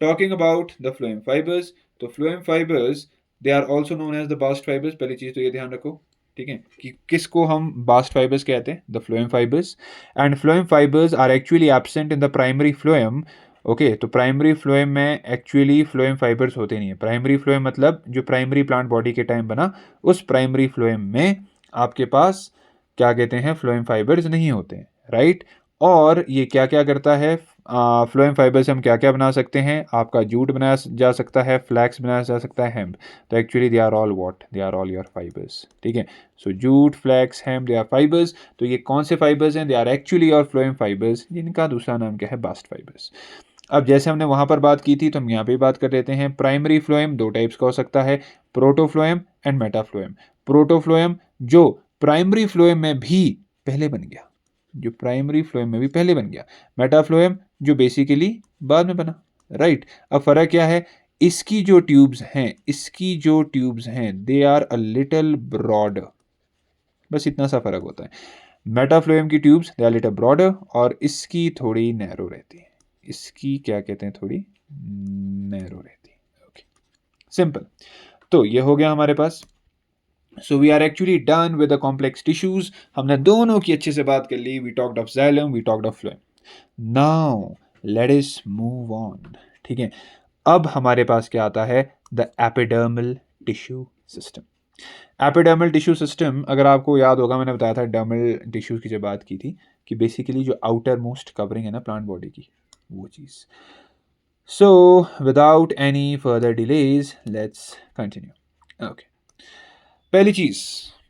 Talking about the phloem fibers, तो phloem fibers they are also known as the bast fibers. पहली चीज तो ये ध्यान रखो, ठीक है, कि किसको हम bast fibers कहते हैं? The phloem fibers. And phloem fibers are actually absent in the primary phloem. Okay, तो प्राइमरी फ्लोएम में एक्चुअली फ्लोएम फाइबर्स होते नहीं है. प्राइमरी फ्लोएम मतलब जो प्राइमरी प्लांट बॉडी के टाइम बना, उस प्राइमरी फ्लोएम में आपके पास क्या कहते हैं? फ्लोएम फाइबर्स नहीं होते हैं, राइट. और ये क्या क्या करता है? फ्लोएम फाइबर से हम क्या क्या बना सकते हैं? आपका जूट बनाया जा सकता है, फ्लैक्स बनाया जा सकता है, हेम्प. तो actually they are all what? They are all your fibres. ठीक है. So jute, flax, hemp, they are fibres. तो ये कौन से फाइबर्स हैं? दे आर एक्चुअली योर फ्लोएम फाइबर्स, जिनका दूसरा नाम क्या है? Bast fibres. अब जैसे हमने वहां पर बात की थी तो हम यहाँ पे बात कर लेते हैं. प्राइमरी फ्लोएम दो टाइप्स का हो सकता है, प्रोटोफ्लोएम एंड मेटाफ्लोएम. प्रोटोफ्लोएम जो प्राइमरी फ्लोएम में भी पहले बन गया, जो प्राइमरी फ्लोएम में भी पहले बन गया. मेटाफ्लोएम जो बेसिकली बाद में बना, राइट. अब फर्क क्या है? इसकी जो ट्यूब्स हैं दे आर अ लिटिल ब्रॉडर. बस इतना सा फर्क होता है. मेटाफ्लोएम की tubes they are little broader और इसकी थोड़ी नैरो रहती है. इसकी क्या कहते हैं? थोड़ी नैरो रहती है. Okay, simple. तो ये हो गया हमारे पास. So we are actually done with the complex tissues. हमने दोनों की अच्छे से बात कर ली. We talked of xylem, we talked of phloem. Now let us move on. ठीक है. अब हमारे पास क्या आता है? The epidermal tissue system. Epidermal tissue system, अगर आपको याद होगा मैंने बताया था डर्मल टिश्यूज की जब बात की थी कि बेसिकली जो आउटर मोस्ट कवरिंग है ना प्लांट बॉडी की, वो चीज़. So without any further delays let's continue. Okay, पहली चीज,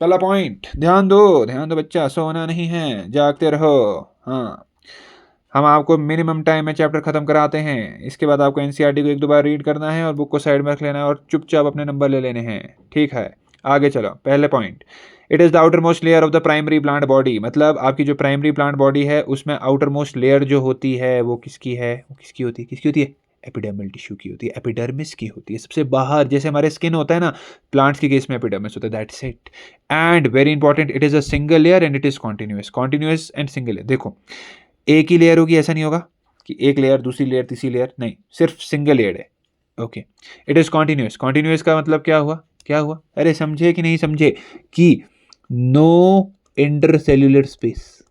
पहला पॉइंट, ध्यान दो बच्चा, सोना नहीं है, जागते रहो. हाँ, हम आपको मिनिमम टाइम में चैप्टर खत्म कराते हैं. इसके बाद आपको एनसीईआरटी को एक दो बार रीड करना है और बुक को साइड में रख लेना है और चुपचाप अपने नंबर ले लेने हैं. ठीक है, आगे चलो. पहले point, it is the outer most layer of the primary plant body. मतलब आपकी जो प्राइमरी प्लांट बॉडी है उसमें आउटर मोस्ट लेयर जो होती है वो किसकी है? वो किसकी होती है? एपिडर्मल टिश्यू की होती है, एपिडर्मिस की होती है, सबसे बाहर. जैसे हमारे स्किन होता है ना, प्लांट्स के केस में एपिडर्मिस होता है. That's it. And very important, it is a single layer and it is continuous and single layer. देखो, एक ही लेयर होगी ऐसा नहीं होगा कि एक लेयर, दूसरी लेयर, तीसरी लेयर, नहीं, सिर्फ सिंगल लेयर है. ओके, इट इज कॉन्टिन्यूस का मतलब क्या हुआ? अरे समझे कि नहीं समझे? कि नो इंटरसेल्यूलर स्पेस.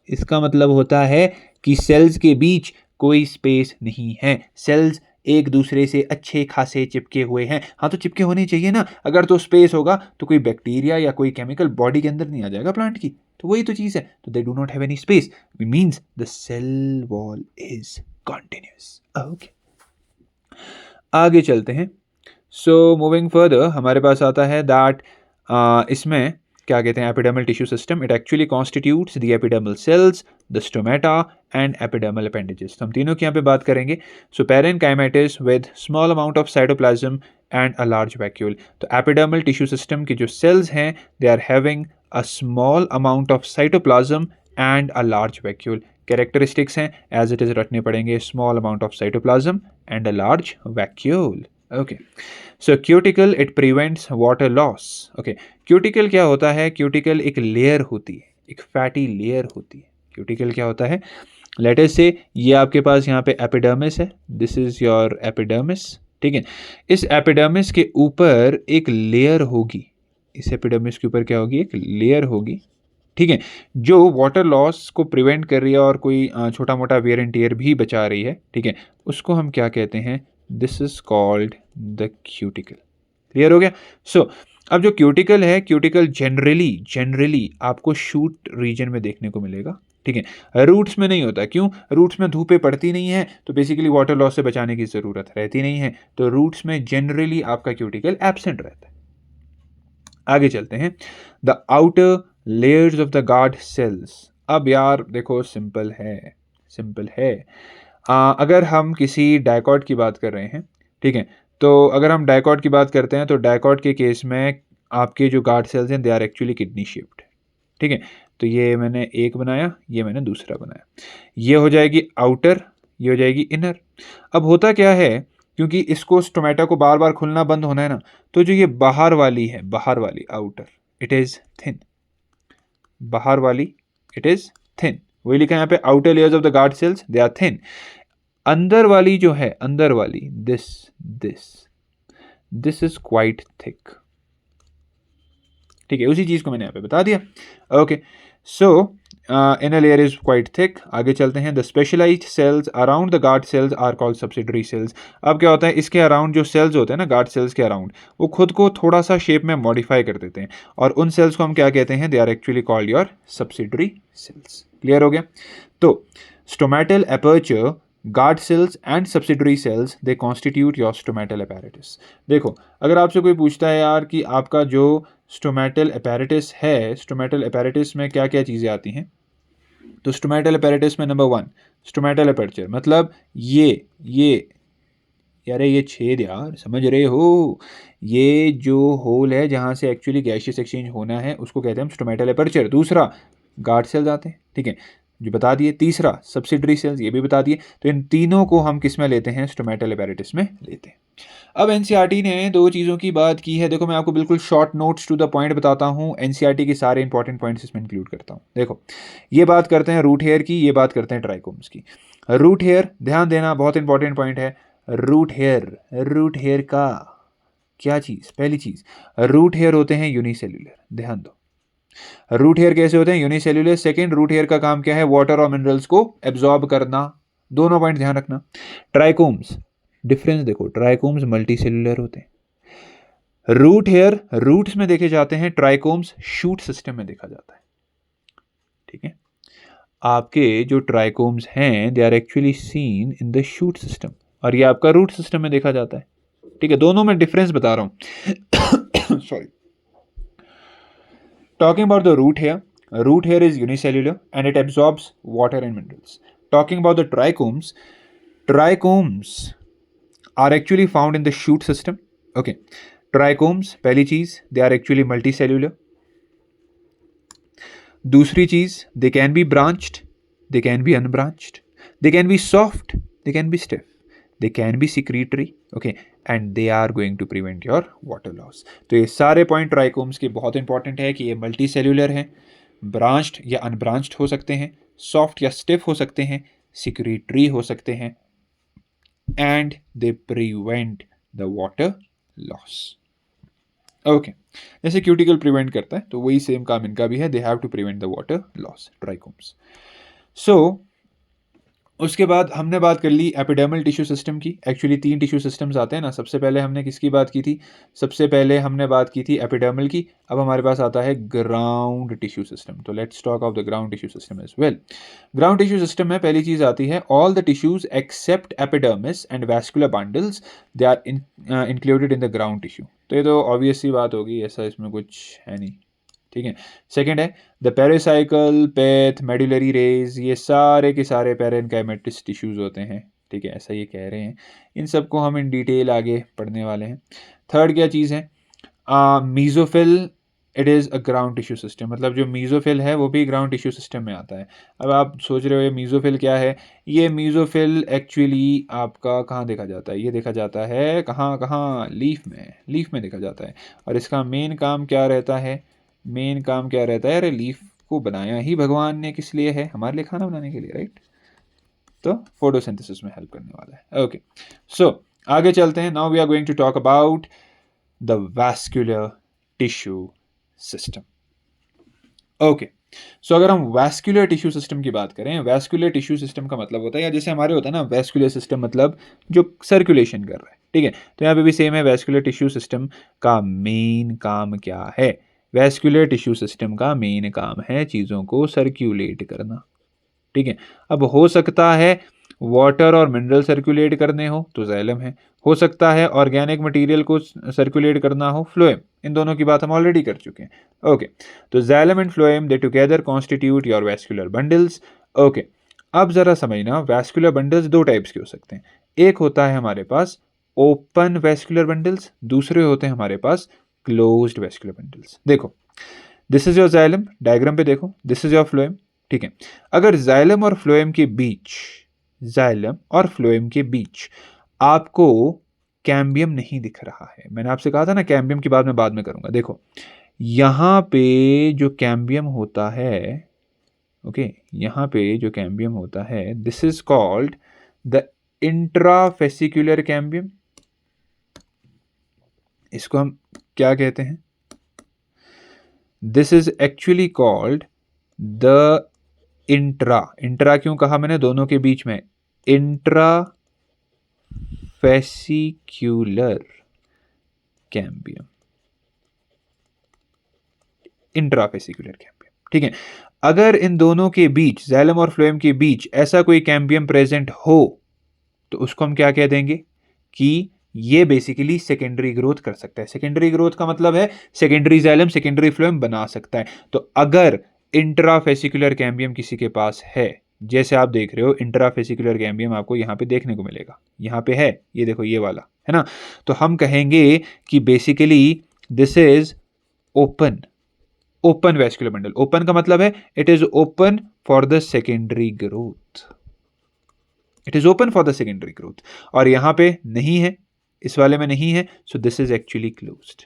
इसका मतलब होता है कि सेल्स के बीच कोई स्पेस नहीं है. सेल्स एक दूसरे से अच्छे खासे चिपके हुए हैं. हाँ, तो चिपके होने चाहिए ना. अगर तो स्पेस होगा तो कोई बैक्टीरिया या कोई केमिकल बॉडी के अंदर नहीं आ जाएगा प्लांट की. तो वही तो चीज़ है. तो they do not have any space, means the cell wall is continuous. Okay, आगे चलते हैं. सो मूविंग फर्दर, हमारे पास आता है दैट इसमें क्या कहते हैं? Epidermal tissue system. It actually constitutes the epidermal cells, the stomata and epidermal appendages. हम तीनों की यहाँ पे बात करेंगे. So parenchymatous with small amount of cytoplasm and a large vacuole. तो एपिडर्मल टिश्यू सिस्टम के जो सेल्स हैं दे are having a small amount of cytoplasm and a large vacuole. Characteristics हैं एज इट इज रटने पड़ेंगे. Small amount of cytoplasm and a large vacuole. Okay, so cuticle, it prevents water loss. Okay, cuticle क्या होता है? Cuticle एक layer होती है, एक फैटी लेयर होती है. क्यूटिकल क्या होता है? लेट अस से ये आपके पास यहाँ पे एपिडर्मिस है. This is your epidermis. ठीक है, इस एपिडर्मिस के ऊपर एक लेयर होगी. इस एपिडर्मिस के ऊपर क्या होगी? एक लेयर होगी. ठीक है, जो वाटर लॉस को प्रिवेंट कर रही है और कोई छोटा मोटा वेयर एंड टियर भी बचा रही है. ठीक है, उसको हम क्या कहते हैं? This is called the cuticle. Clear हो गया? सो अब जो क्यूटिकल है, क्यूटिकल जनरली आपको शूट रीजन में देखने को मिलेगा, ठीक है, रूट्स में नहीं होता। क्यों? रूट्स में धूपें पड़ती नहीं है, तो बेसिकली वाटर लॉस से बचाने की ज़रूरत रहती नहीं है, तो रूट्स में जनरली आपका क्यूटिकल एब्सेंट रहता है। आगे चलते हैं, the outer layers of the guard sales. अब यार देखो, सिंपल है। अगर हम किसी डायकॉट की बात कर रहे हैं, ठीक है, तो अगर हम डायकॉट की बात करते हैं तो डायकॉट के केस में आपके जो गार्ड सेल्स हैं they are actually kidney shaped, ठीक है। तो ये मैंने एक बनाया, ये मैंने दूसरा बनाया, ये हो जाएगी आउटर, ये हो जाएगी इनर। अब होता क्या है, क्योंकि इसको स्टोमेटा को बार बार खुलना बंद होना है ना, तो जो ये बाहर वाली है, बाहर वाली आउटर, इट इज़ थिन, बाहर वाली इट इज़ थिन, वही लिखा है यहाँ पे, outer layers of the guard cells they are thin. अंदर वाली जो है, अंदर वाली, this this this is quite thick, ठीक है, उसी चीज को मैंने यहाँ पे बता दिया। Okay, so inner layer is quite thick. आगे चलते हैं, the specialised cells around the guard cells are called subsidiary cells. अब क्या होता है, इसके अराउंड जो सेल्स होते हैं ना, गार्ड सेल्स के अराउंड, वो खुद को थोड़ा सा शेप में मॉडिफाई कर देते हैं, और उन सेल्स को हम क्या कहते हैं, they are actually called your subsidiary cells. Clear हो गया? तो stomatal aperture, guard cells and subsidiary cells, they constitute your stomatal apparatus. देखो, अगर आपसे कोई पूछता है यार कि आपका जो स्टोमेटल अपैरेटस है, स्टोमेटल अपैरेटस में क्या क्या चीज़ें आती हैं, तो स्टोमेटल अपैरेटस में नंबर 1 स्टोमेटल एपर्चर, मतलब ये यार ये छेद, यार समझ रहे हो, ये जो होल है जहाँ से एक्चुअली गैशियस एक्सचेंज होना है उसको कहते हैं हम स्टोमेटल एपर्चर। दूसरा गार्ड सेल्स आते हैं, ठीक है, जो बता दिए। तीसरा सब्सिडरी सेल्स, ये भी बता दिए। तो इन तीनों को हम किस में लेते हैं, स्टोमेटल एपेरेटिस में लेते हैं। अब एनसीईआरटी ने दो चीज़ों की बात की है। देखो, मैं आपको बिल्कुल short notes to the point बताता हूँ, एनसीईआरटी के सारे इंपॉर्टेंट पॉइंट्स इसमें इंक्लूड करता हूँ। देखो, ये बात करते हैं रूट हेयर की, ये बात करते हैं ट्राइकोम्स की। रूट हेयर, ध्यान देना, बहुत इंपॉर्टेंट पॉइंट है। रूट हेयर का क्या चीज़, पहली चीज़, रूट हेयर होते हैं यूनिसेल्यूलर, ध्यान दो। रूट हेयर कैसे होते हैं, यूनिसेल्युलर। सेकेंड, रूट हेयर का काम क्या है, वाटर और मिनरल्स को एब्जॉर्ब करना। दोनों पॉइंट ध्यान रखना। ट्राइकोम्स, डिफरेंस देखो, ट्राइकोम्स मल्टी सेल्युलर होते हैं। रूट हेयर रूट्स में देखे जाते हैं, ट्राइकोम्स शूट सिस्टम में देखा जाता है, ठीक है। आपके जो ट्राइकोम्स हैं they are actually seen in the shoot system, और ये आपका रूट सिस्टम में देखा जाता है, ठीक है। दोनों में डिफरेंस बता रहा हूं। Sorry. Talking about the root hair is unicellular and it absorbs water and minerals. Talking about the trichomes are actually found in the shoot system. Okay, trichomes, पहली चीज, they are actually multicellular. दूसरी चीज, they can be branched, they can be unbranched, they can be soft, they can be stiff, they can be secretory, okay, and they are going to prevent your water loss. तो ये सारे point trichomes के बहुत important है कि ये multi cellular हैं, branched या अनब्रांच्ड हो सकते हैं, सॉफ्ट या स्टिफ हो सकते हैं, सिक्रीटरी हो सकते हैं, and they prevent the water loss. Okay, जैसे क्यूटिकल प्रिवेंट करता है, तो वही सेम काम इनका भी है, they have to prevent the water loss, trichomes. So उसके बाद हमने बात कर ली एपिडर्मल टिश्यू सिस्टम की। एक्चुअली 3 टिश्यू सिस्टम्स आते हैं ना। सबसे पहले हमने किसकी बात की थी, सबसे पहले हमने बात की थी एपिडर्मल की। अब हमारे पास आता है ग्राउंड टिश्यू सिस्टम। तो let's talk of the ground tissue system as well. Ground tissue system में पहली चीज़ आती है, all the tissues except epidermis and vascular bundles they are included in the ground tissue. तो ये तो ऑब्वियस सी बात होगी, ऐसा इसमें कुछ है नहीं, ठीक है। सेकेंड है the pericycle, faith, medullary rays, ये सारे के सारे पेरेन्काइमेटिस टिश्यूज होते हैं, ठीक है, ऐसा ये कह रहे हैं। इन सबको हम इन डिटेल आगे पढ़ने वाले हैं। थर्ड क्या चीज़ है, mesophyll, it is a ground tissue system. मतलब जो मीजोफिल है वो भी ग्राउंड टिश्यू सिस्टम में आता है। अब आप सोच रहे हो ये मीजोफिल क्या है, ये मीजोफिल एक्चुअली आपका कहाँ देखा जाता है, ये देखा जाता है कहाँ, लीफ में देखा जाता है। और इसका मेन काम क्या रहता है, मेन काम क्या रहता है, अरे लीफ को बनाया ही भगवान ने किस लिए है, हमारे लिए खाना बनाने के लिए, राइट। तो फोटोसिंथेसिस में हेल्प करने वाला है। ओके, सो आगे चलते हैं। Now we are going to talk about the vascular tissue system. Okay, so अगर हम वैस्कुलर टिश्यू सिस्टम की बात करें, वैस्कुलर टिश्यू सिस्टम का मतलब होता है, या जैसे हमारे होता है ना वैस्कुलर सिस्टम, मतलब जो सर्कुलेशन कर रहा है, ठीक है। तो यहाँ पे भी सेम है, वैस्कुलर टिश्यू सिस्टम का मेन काम क्या है? वैस्कुलर टिश्यू सिस्टम का मेन काम है चीज़ों को सर्क्यूलेट करना, ठीक है। अब हो सकता है वाटर और मिनरल सर्कुलेट करने हो तो जाइलम है, हो सकता है ऑर्गेनिक मटेरियल को सर्कुलेट करना हो, फ्लोएम। इन दोनों की बात हम ऑलरेडी कर चुके हैं। ओके, तो xylem and phloem they together constitute your vascular bundles. Okay, अब जरा समझना, वैस्कुलर बंडल्स दो टाइप्स के हो सकते हैं। एक होता है हमारे पास ओपन वैस्कुलर बंडल्स, दूसरे होते हैं हमारे पास क्लोज्ड वैस्कुलर बंडल्स। देखो, this is your xylem, diagram पे देखो, दिस इज योर फ्लोएम, ठीक है। अगर जाइलम और फ्लोएम के बीच, जाइलम और फ्लोएम के बीच आपको कैम्बियम नहीं दिख रहा है, मैंने आपसे कहा था ना कैम्बियम की बात मैं बाद में करूंगा। देखो यहां पे जो कैम्बियम होता है, ओके, यहां पे जो कैम्बियम होता है, this is called the intrafascicular cambium. इसको हम क्या कहते हैं? This is actually called the intra क्यों कहा मैंने? दोनों के बीच में, इंट्रा फेसिक्यूलर कैम्बियम, इंट्राफेसिकुलर कैम्बियम, ठीक है। अगर इन दोनों के बीच, जाइलम और फ्लोएम के बीच ऐसा कोई कैम्बियम प्रेजेंट हो तो उसको हम क्या कह देंगे कि ये बेसिकली सेकेंडरी ग्रोथ कर सकता है। सेकेंडरी ग्रोथ का मतलब है सेकेंडरी जाइलम सेकेंडरी फ्लोएम बना सकता है। तो अगर इंट्राफेसिकुलर कैम्बियम किसी के पास है, जैसे आप देख रहे हो इंट्राफेसिकुलर कैम्बियम आपको यहाँ पे देखने को मिलेगा, यहाँ पे है, ये देखो ये वाला है ना, तो हम कहेंगे कि basically this is open, open vascular bundle. Open का मतलब है it is open for the secondary growth, it is open for the secondary growth, और यहां पे नहीं है, इस वाले में नहीं है, so this is actually closed,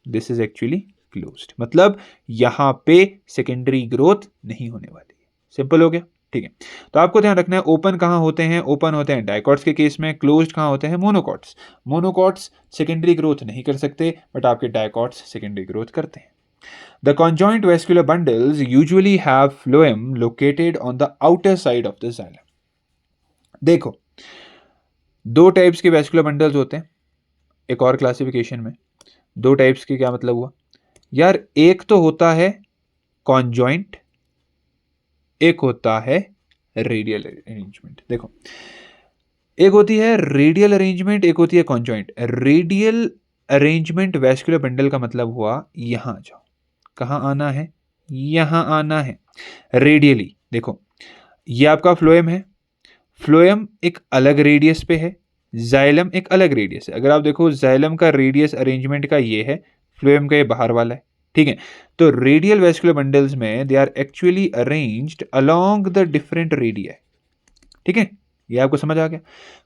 this is actually closed, मतलब यहां पे सेकेंडरी ग्रोथ नहीं होने वाली है। सिंपल हो गया, ठीक है। तो आपको ध्यान रखना है ओपन कहां होते हैं? ओपन होते हैं डाइकॉट्स के केस में, क्लोज्ड कहां होते हैं? मोनोकॉट्स। मोनोकॉट्स सेकेंडरी ग्रोथ नहीं कर सकते, बट आपके डाइकॉट्स सेकेंडरी ग्रोथ करते हैं। The conjoint vascular bundles usually have phloem located on the outer side of the xylem. देखो, दो टाइप्स के वैस्कुलर बंडल्स होते हैं एक और क्लासिफिकेशन में। दो टाइप्स के क्या मतलब हुआ यार? एक तो होता है कॉन्जॉइंट, एक होता है रेडियल अरेंजमेंट। देखो, एक होती है रेडियल अरेंजमेंट, एक होती है conjoint. Radial arrangement vascular bundle का मतलब हुआ यहां जाओ, कहां आना है? यहां आना है रेडियली। देखो, ये आपका फ्लोएम है, फ्लोएम एक अलग रेडियस पे है, जाइलम एक अलग रेडियस है। अगर आप देखो जाइलम का रेडियस अरेंजमेंट का ये है, फ्लोएम का ये बाहर वाला है, ठीक है। तो रेडियल वैस्कुलर बंडल्स में they are actually arranged along the different radia, ठीक है, ये आपको समझ आ गया।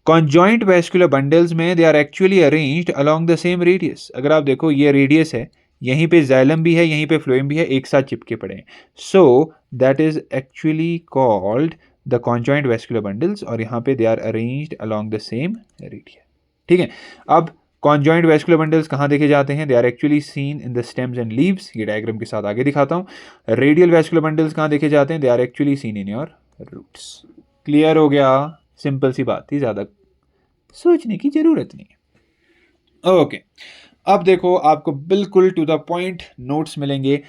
कॉन्जॉइंट वैस्कुलर बंडल्स में they are actually arranged along the same radius. अगर आप देखो ये रेडियस है, यहीं पे जाइलम भी है, यहीं पे फ्लोएम भी है, एक साथ चिपके पड़े हैं, so that is actually called the conjoint vascular bundles, और यहाँ पे they are arranged along the same radia, ठीक है। अब कॉन्जॉइंट वैस्कुलर बंडल्स कहाँ देखे जाते हैं? They are actually seen in the stems and leaves. ये डायग्राम के साथ आगे दिखाता हूँ। रेडियल वैस्कुलर बंडल्स कहाँ देखे जाते हैं? They are actually seen in your roots. Clear हो गया? सिंपल सी बात थी, ज़्यादा सोचने की जरूरत नहीं है। ओके, अब देखो आपको बिल्कुल टू द पॉइंट नोट्स मिलेंगे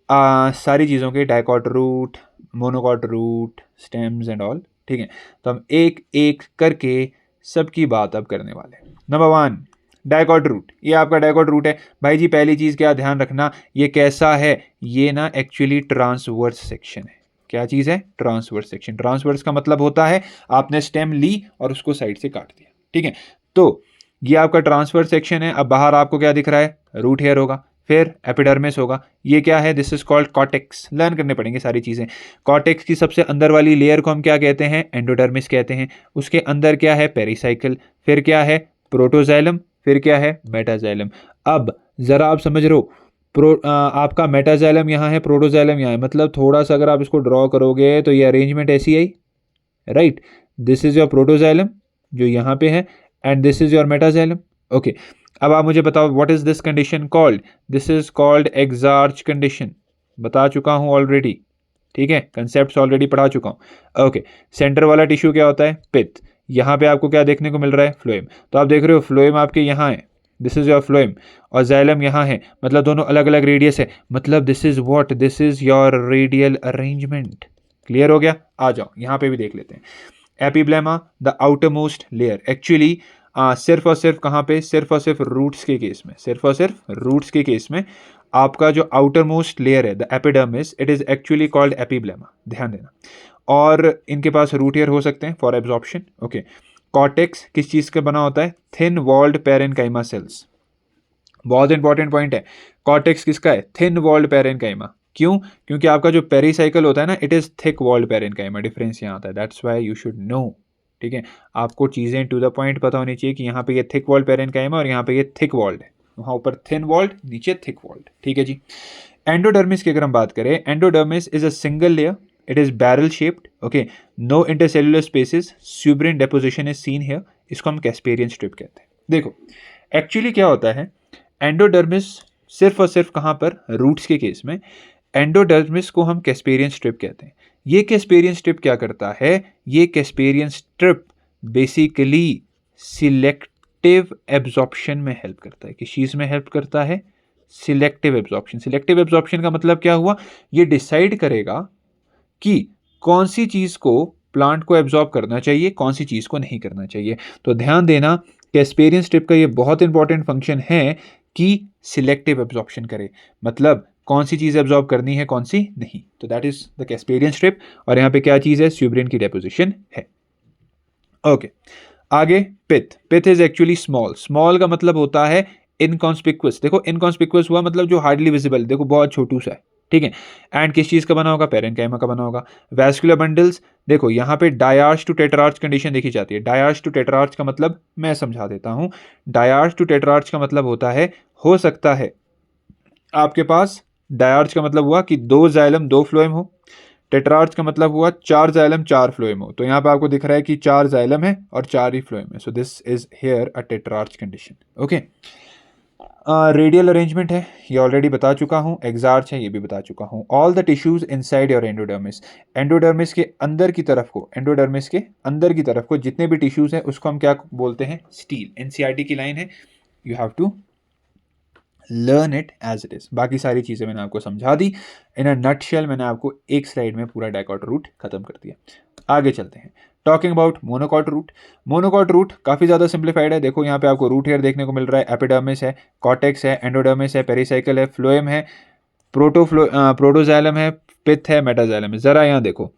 सारी चीज़ों के, dicot root, monocot root, stems and all, ठीक है। तो हम एक एक करके सबकी बात अब करने वाले हैं। Number 1, dicot root. ये आपका डाइकॉट रूट है भाई जी। पहली चीज़ क्या ध्यान रखना, ये कैसा है? ये ना एक्चुअली ट्रांसवर्स सेक्शन है। क्या चीज़ है? Transverse section. ट्रांसवर्स का मतलब होता है आपने स्टेम ली और उसको साइड से काट दिया, ठीक है। तो ये आपका ट्रांसवर्स सेक्शन है। अब बाहर आपको क्या दिख रहा है? रूट हेयर होगा, फिर एपिडर्मिस होगा। ये क्या है? This is called cortex. Learn करने पड़ेंगे सारी चीज़ें। कॉर्टेक्स की सबसे अंदर वाली लेयर को हम क्या कहते हैं? एंडोडर्मिस कहते हैं। उसके अंदर क्या है? पेरिसाइकिल, फिर क्या है? प्रोटोजाइलम, फिर क्या है? मेटाजाइलम। अब जरा आप समझ रहे हो, आपका मेटाजाइलम यहाँ है, प्रोटोजाइलम यहाँ है, मतलब थोड़ा सा अगर आप इसको ड्रॉ करोगे तो ये अरेंजमेंट ऐसी आई, right. This is your protoxylem जो यहाँ पे है, and this is your metaxylem. Okay, अब आप मुझे बताओ what is this condition called? This is called exarch condition. बता चुका हूँ ऑलरेडी, ठीक है, कंसेप्ट ऑलरेडी पढ़ा चुका हूँ। ओके, सेंटर वाला टिश्यू क्या होता है? पित्त। यहाँ पे आपको क्या देखने को मिल रहा है, फ्लोएम। तो आप देख रहे हो फ्लोएम आपके यहाँ है, दिस इज योर फ्लोएम, और जाइलम यहाँ है, मतलब दोनों अलग अलग रेडियस है, मतलब this is what, this is your radial arrangement. Clear हो गया? आ जाओ यहाँ पे भी देख लेते हैं। Epiblema the outer most layer, actually सिर्फ और सिर्फ कहाँ पे, सिर्फ और सिर्फ रूट्स के केस में, सिर्फ और सिर्फ रूट्स के केस में आपका जो आउटर मोस्ट लेयर है the epidermis, it is actually called epiblema, ध्यान देना। और इनके पास रूट हेयर हो सकते हैं फॉर एब्जॉर्प्शन। ओके, कॉर्टेक्स किस चीज़ का बना होता है, थिन वॉल्ड पेरेन्काइमा सेल्स। बहुत इंपॉर्टेंट पॉइंट है, कॉर्टेक्स किसका है, थिन वॉल्ड पेरेन्काइमा। क्यों? क्योंकि आपका जो पेरीसाइकिल होता है ना, it is thick walled parenchyma, difference यहाँ आता है, that's why you should know. ठीक है, आपको चीज़ें टू द पॉइंट पता होनी चाहिए कि यहाँ पे ये थिक वॉल्ड पेरेन्काइमा और यहाँ पे ये थिक वॉल्ड है, वहाँ ऊपर थिन वॉल्ड, नीचे थिक वॉल्ड। ठीक है जी। एंडोडर्मिस की अगर हम बात करें, endodermis is a single layer, it is barrel shaped, okay, no intercellular spaces, suberin deposition is seen here, इसको हम कैस्पेरियन स्ट्रिप कहते हैं। देखो एक्चुअली क्या होता है, एंडोडर्मिस सिर्फ और सिर्फ कहाँ पर, रूट्स के केस में एंडोडर्मिस को हम कैस्पेरियन स्ट्रिप कहते हैं। ये कैस्पेरियन स्ट्रिप क्या करता है, ये Casparian strip basically selective absorption में हेल्प करता है। किस चीज़ में हेल्प करता है, सिलेक्टिव एब्जॉर्प्शन। सिलेक्टिव एब्जॉर्प्शन का मतलब क्या हुआ, ये डिसाइड करेगा कि कौन सी चीज़ को प्लांट को एब्जॉर्ब करना चाहिए, कौन सी चीज़ को नहीं करना चाहिए। तो ध्यान देना, कैस्पेरियन स्ट्रिप का ये बहुत इंपॉर्टेंट फंक्शन है कि सिलेक्टिव एब्जॉर्प्शन करे, मतलब कौन सी चीज़ एब्जॉर्ब करनी है, कौन सी नहीं। तो that is the Casparian strip. और यहाँ पे क्या चीज़ है, स्यूब्रिन की डेपोजिशन है। ओके, आगे pith. Pith is actually small, small का मतलब होता है इनकॉन्स्पिक्वस। देखो इनकॉन्स्पिक्वस हुआ मतलब जो हार्डली विजिबल, देखो बहुत छोटू सा है। ठीक है, एंड किस चीज़ का बना होगा, पेरेन्काइमा का बना होगा। वैस्कुलर बंडल्स, देखो यहाँ पे डायार्च टू टेट्रार्च कंडीशन देखी जाती है। डायार्च टू टेट्रार्च का मतलब मैं समझा देता हूँ। डायार्च टू टेट्रार्च का मतलब होता है, हो सकता है आपके पास, डायार्च का मतलब हुआ कि 2 जाइलम 2 फ्लोएम हो, टेट्रार्च का मतलब हुआ 4 जाइलम 4 फ्लोएम हो। तो यहाँ पे आपको दिख रहा है कि 4 जाइलम है और 4 ही फ्लोएम है, so this is here a tetrarch condition. Okay, radial arrangement है, ये ऑलरेडी बता चुका हूँ। एग्जार्च है, ये भी बता चुका हूँ। All the tissues inside your endodermis, endodermis के अंदर की तरफ को, एंडोडर्मिस के अंदर की तरफ को जितने भी टिश्यूज हैं उसको हम क्या बोलते हैं, स्टील। एनसीईआरटी की लाइन है, you have to learn it as it is. बाकी सारी चीज़ें मैंने आपको समझा दी इन अ नटशेल, मैंने आपको एक स्लाइड में पूरा डाइकॉट रूट खत्म कर दिया। आगे चलते हैं, talking about monocot root. Monocot root काफ़ी ज़्यादा सिंप्लीफाइड है। देखो यहाँ पे आपको रूट हेयर देखने को मिल रहा है, एपिडर्मिस है, कॉटेक्स है, एंडोडर्मिस है, पेरिसाइकल है, फ्लोएम है, प्रोटोजाइलम है, पिथ है, मेटाजाइलम है। ज़रा यहाँ देखो,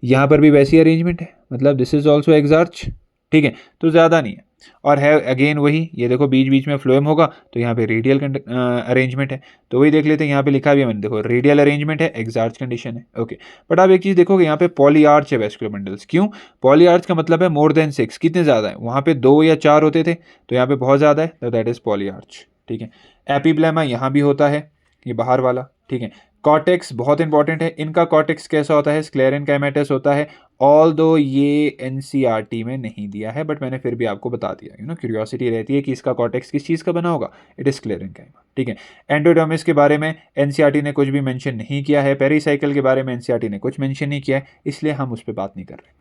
यहाँ पर भी वैसी अरेंजमेंट है, मतलब दिस इज ऑल्सो एग्जार्च। ठीक है, तो ज़्यादा नहीं है। और है अगेन वही, ये देखो बीच बीच में फ्लोएम होगा तो यहाँ पे रेडियल अरेंजमेंट है। तो वही देख लेते हैं, यहाँ पे लिखा भी है मैंने, देखो रेडियल अरेंजमेंट है, एग्जार्च कंडीशन है। ओके, बट आप एक चीज़ देखोगे, यहाँ पे पॉलीआर्च है वैस्कुलर बंडल्स। क्यों? पॉलीआर्च का मतलब है मोर देन 6, कितने ज़्यादा है, वहाँ पे 2 या 4 होते थे, तो यहाँ पे बहुत ज़्यादा है, तो दैट इज़ पॉलीआर्च। ठीक है, एपिब्लेमा यहाँ भी होता है, ये बाहर वाला। ठीक है, कॉर्टेक्स बहुत इंपॉर्टेंट है, इनका कॉर्टेक्स कैसा होता है, स्क्लेरन काइमेटस होता है। ऑल दो ये एनसीईआरटी में नहीं दिया है, बट मैंने फिर भी आपको बता दिया, क्यूरियोसिटी रहती है कि इसका कॉर्टेक्स किस चीज़ का बना होगा, इट इज स्क्लेरन काइमा। ठीक है, एंडोडर्मिस के बारे में एनसीईआरटी ने कुछ भी मेंशन नहीं किया है, पेरीसाइकिल के बारे में एनसीईआरटी ने कुछ मेंशन नहीं किया है, इसलिए हम उस पर बात नहीं कर रहे।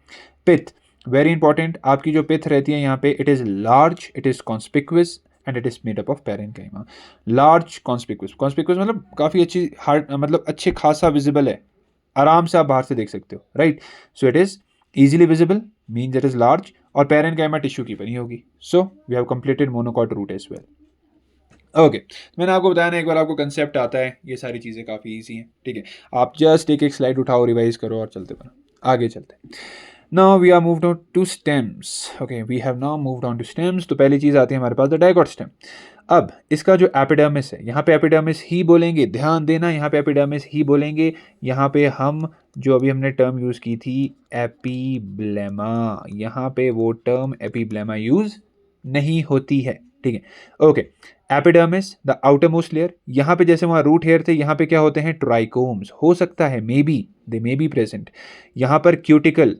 पिथ वेरी इंपॉर्टेंट, आपकी जो पिथ रहती है यहाँ पे, it is large, it is conspicuous and it is made up of parenchyma. Large conspicuous, conspicuous मतलब काफ़ी अच्छी हार्ड, मतलब अच्छे खासा विजिबल है, आराम से आप बाहर से देख सकते हो, right. So it is easily visible, means it is large, और पेरेन्काइमा टिश्यू की बनी होगी। So we have completed monocot root as well. Okay, मैंने आपको बताया ना, एक बार आपको कंसेप्ट आता है, ये सारी चीज़ें काफ़ी ईजी हैं। ठीक है, आप जस्ट एक एक स्लाइड उठाओ, रिवाइज करो और चलते बनो, आगे चलते हैं। Now we are moved on to stems. Okay, we have now moved on to stems. तो पहली चीज़ आती है हमारे पास द डाइकॉट स्टेम। अब इसका जो एपिडर्मिस है, यहाँ पे एपिडर्मिस ही बोलेंगे, ध्यान देना, यहाँ पे एपिडर्मिस ही बोलेंगे। यहाँ पे हम जो अभी हमने टर्म यूज़ की थी एपीब्लेमा, यहाँ पे वो टर्म एपीब्लेमा यूज़ नहीं होती है। ठीक है, okay, epidermis the outer most layer. यहाँ पे जैसे वहाँ रूट हेयर थे, यहाँ पे क्या होते हैं, ट्राइकोम्स। हो सकता है, may be they may be present. यहाँ पर क्यूटिकल,